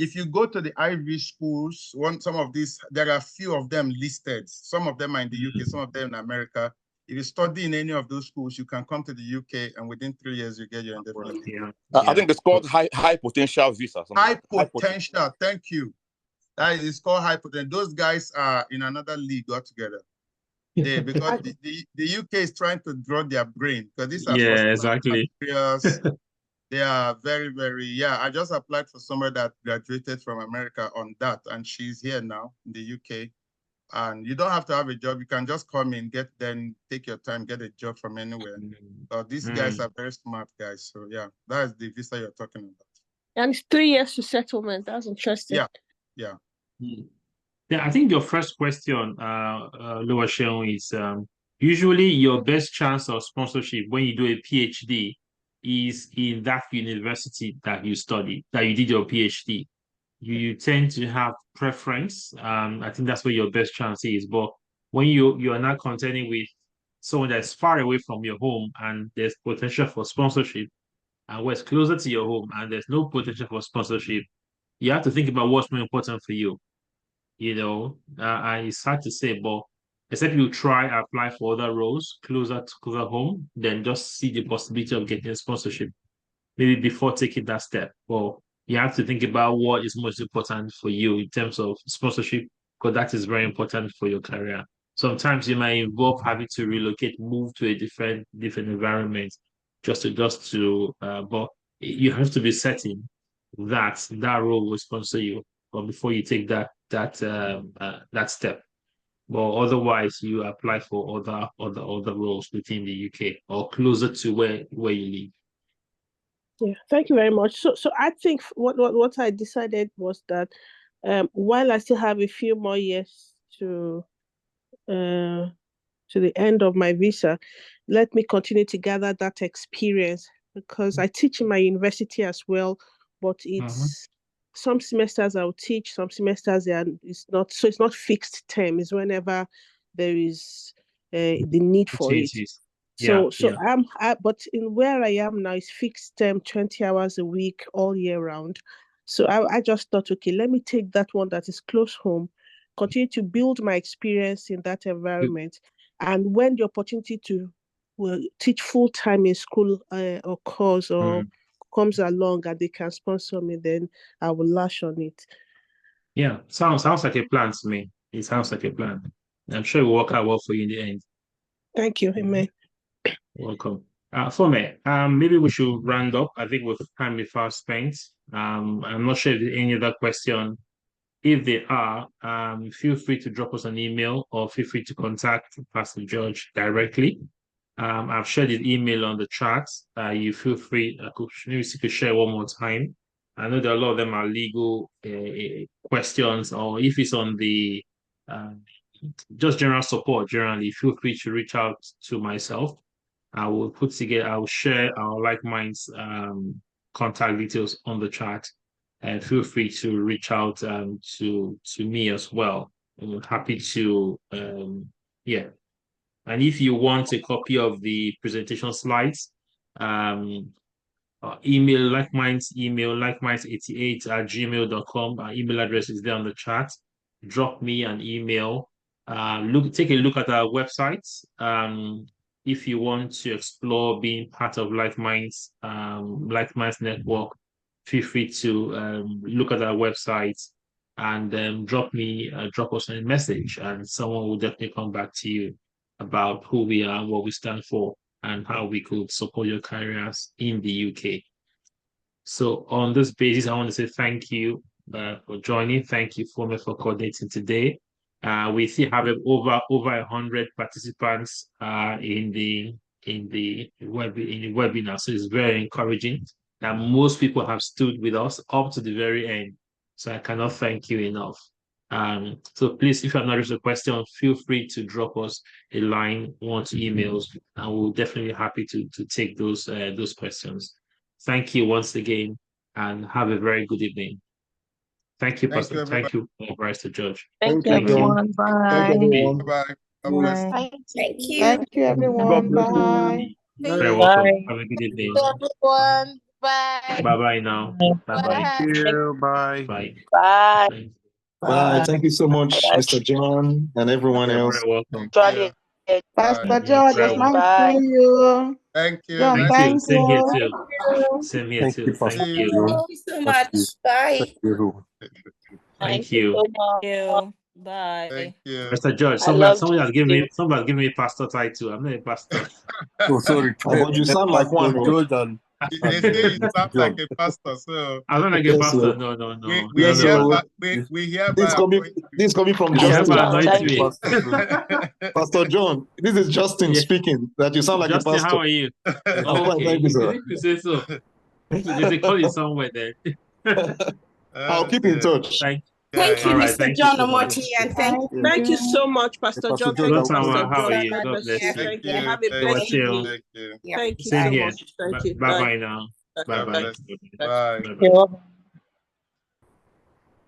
S3: if you go to the Ivy schools, some of these, there are a few of them listed. Some of them are in the UK, some of them in America. If you study in any of those schools, you can come to the UK, and within 3 years, you get your indefinite leave.
S2: Yeah.
S7: I think it's called high potential visa.
S3: High potential. Thank you. That is called high potential. Those guys are in another league altogether. Because the UK is trying to draw their brain, because these are
S2: exactly.
S3: They are very, very, I just applied for somebody that graduated from America on that, and she's here now in the UK. And you don't have to have a job. You can just come in, take your time, get a job from anywhere. These guys are very smart guys. So yeah, that is the visa you're talking about.
S6: And it's 3 years to settlement. That's interesting.
S3: Yeah.
S2: Yeah, I think your first question, Lower Sheon, is usually your best chance of sponsorship when you do a PhD is in that university that you did your PhD. You tend to have preference. I think that's where your best chance is. But when you are not contending with someone that's far away from your home and there's potential for sponsorship, and where it's closer to your home and there's no potential for sponsorship, you have to think about what's more important for you. And it's hard to say, but except you apply for other roles closer home, then just see the possibility of getting sponsorship maybe before taking that step. Well, you have to think about what is most important for you in terms of sponsorship, because that is very important for your career. Sometimes you might involve having to relocate, move to a different environment, but you have to be certain that role will sponsor you, or before you take that step. But otherwise, you apply for other roles within the UK or closer to where you live.
S6: Yeah, thank you very much. So I think what I decided was that while I still have a few more years to the end of my visa, let me continue to gather that experience, because I teach in my university as well, but it's some semesters I'll teach, some semesters it's not fixed term. It's whenever there is the need for it. But in where I am now is fixed term, 20 hours a week, all year round. So I just thought, okay, let me take that one that is close home, continue to build my experience in that environment. And when the opportunity to teach full time in school or course or comes along and they can sponsor me, then I will lash on it.
S2: Yeah, sounds like a plan to me. It sounds like a plan. I'm sure it will work out well for you in the end.
S6: Thank you. Amen.
S2: Welcome. For me, maybe we should round up. I think we've time fast spent. I'm not sure if there's any other question. If there are, feel free to drop us an email or feel free to contact Pastor George directly. I've shared his email on the chat. You feel free. Maybe you could share one more time. I know that a lot of them are legal questions, or if it's on the just general support. Generally, feel free to reach out to myself. I will share our like minds contact details on the chat, and feel free to reach out to me as well. I'm happy to yeah. And if you want a copy of the presentation slides, email likemind88@gmail.com. Our email address is there on the chat. Drop me an email. Take a look at our website. If you want to explore being part of Like Minds network, feel free to look at our website and drop us a message, and someone will definitely come back to you about who we are, what we stand for, and how we could support your careers in the UK. So on this basis, I want to say thank you for joining. Thank you, Fome, for coordinating today. We still have over 100 participants in the webinar, so it's very encouraging that most people have stood with us up to the very end. So I cannot thank you enough. So please, if you have not raised a question, feel free to drop us a line, 1 or 2 emails, and we'll definitely be happy to take those questions. Thank you once again, and have a very good evening. Thank you, Pastor. Thank you, Barrister George.
S4: Thank you, everyone. Bye.
S3: Thank you. Bye-bye. God bless.
S4: Bye.
S1: Thank you.
S8: Thank you, everyone.
S2: God bless you.
S8: Bye.
S2: Very welcome.
S4: Bye.
S2: Have a good evening.
S9: Everyone, bye.
S2: Bye-bye now. Bye-bye.
S9: Bye.
S3: Bye.
S2: Bye.
S9: Bye.
S2: Thank
S10: Bye. Thank you so much, Mr. John, and everyone
S2: You're
S10: else.
S2: very welcome.
S9: Charlie.
S8: Pastor
S2: You're
S8: George,
S2: very
S8: it's
S2: welcome.
S8: nice
S9: Bye.
S8: seeing you.
S3: Thank you.
S8: John,
S2: Thank
S3: Thank
S2: you.
S8: thank
S2: Same here
S8: you.
S2: too. Same here
S10: Thank
S2: too.
S10: you,
S2: Thank
S10: Pastor
S2: you.
S10: John.
S1: Thank you so much. Bye.
S10: Thank you.
S2: Thank you.
S9: so much.
S1: You. Bye.
S3: Thank you.
S2: Mr. George,
S9: I love
S2: somebody has given
S9: you.
S2: me a pastor title. I'm not a pastor.
S10: Oh, sorry. But you sound like one.
S7: Pastor George and
S3: They say you sound like a pastor, so
S2: I'm not like a
S10: Yes,
S2: pastor.
S10: sir.
S2: No.
S3: we
S10: Yes, sir.
S3: hereby appoint
S10: This is coming from
S2: You
S9: Thank
S2: have
S10: Justin.
S9: you.
S2: anointed
S9: Thank
S2: me.
S9: you.
S10: Pastor John, this is Justin
S2: Yeah.
S10: speaking, that you sound like
S2: Justin,
S10: a pastor.
S2: how are you?
S10: I'm
S2: Oh,
S10: fine,
S2: okay.
S10: thank you, sir.
S2: If you say so. There's a call somewhere there.
S10: I'll keep in touch.
S1: Thank you,
S2: All right.
S1: Mr.
S2: Thank you
S1: John
S2: so much.
S1: Omoti, and thank you.
S6: Thank you so much, Pastor
S7: Pastor
S6: John.
S7: George,
S6: Thank you,
S2: Good
S7: how
S6: Pastor
S2: time. How are
S6: John.
S2: you?
S6: God
S2: God
S6: bless
S2: bless
S6: you.
S2: you.
S6: Thank you. Have a
S3: Thank
S6: blessed
S3: you.
S6: evening.
S3: Thank you.
S1: Yeah.
S6: Thank you
S2: Same
S6: so
S2: here.
S6: much. Thank you.
S2: Bye-bye now.
S6: Bye.
S3: God
S2: Bye-bye.
S3: bless.
S6: Bye.
S3: Bye.
S2: Bye-bye.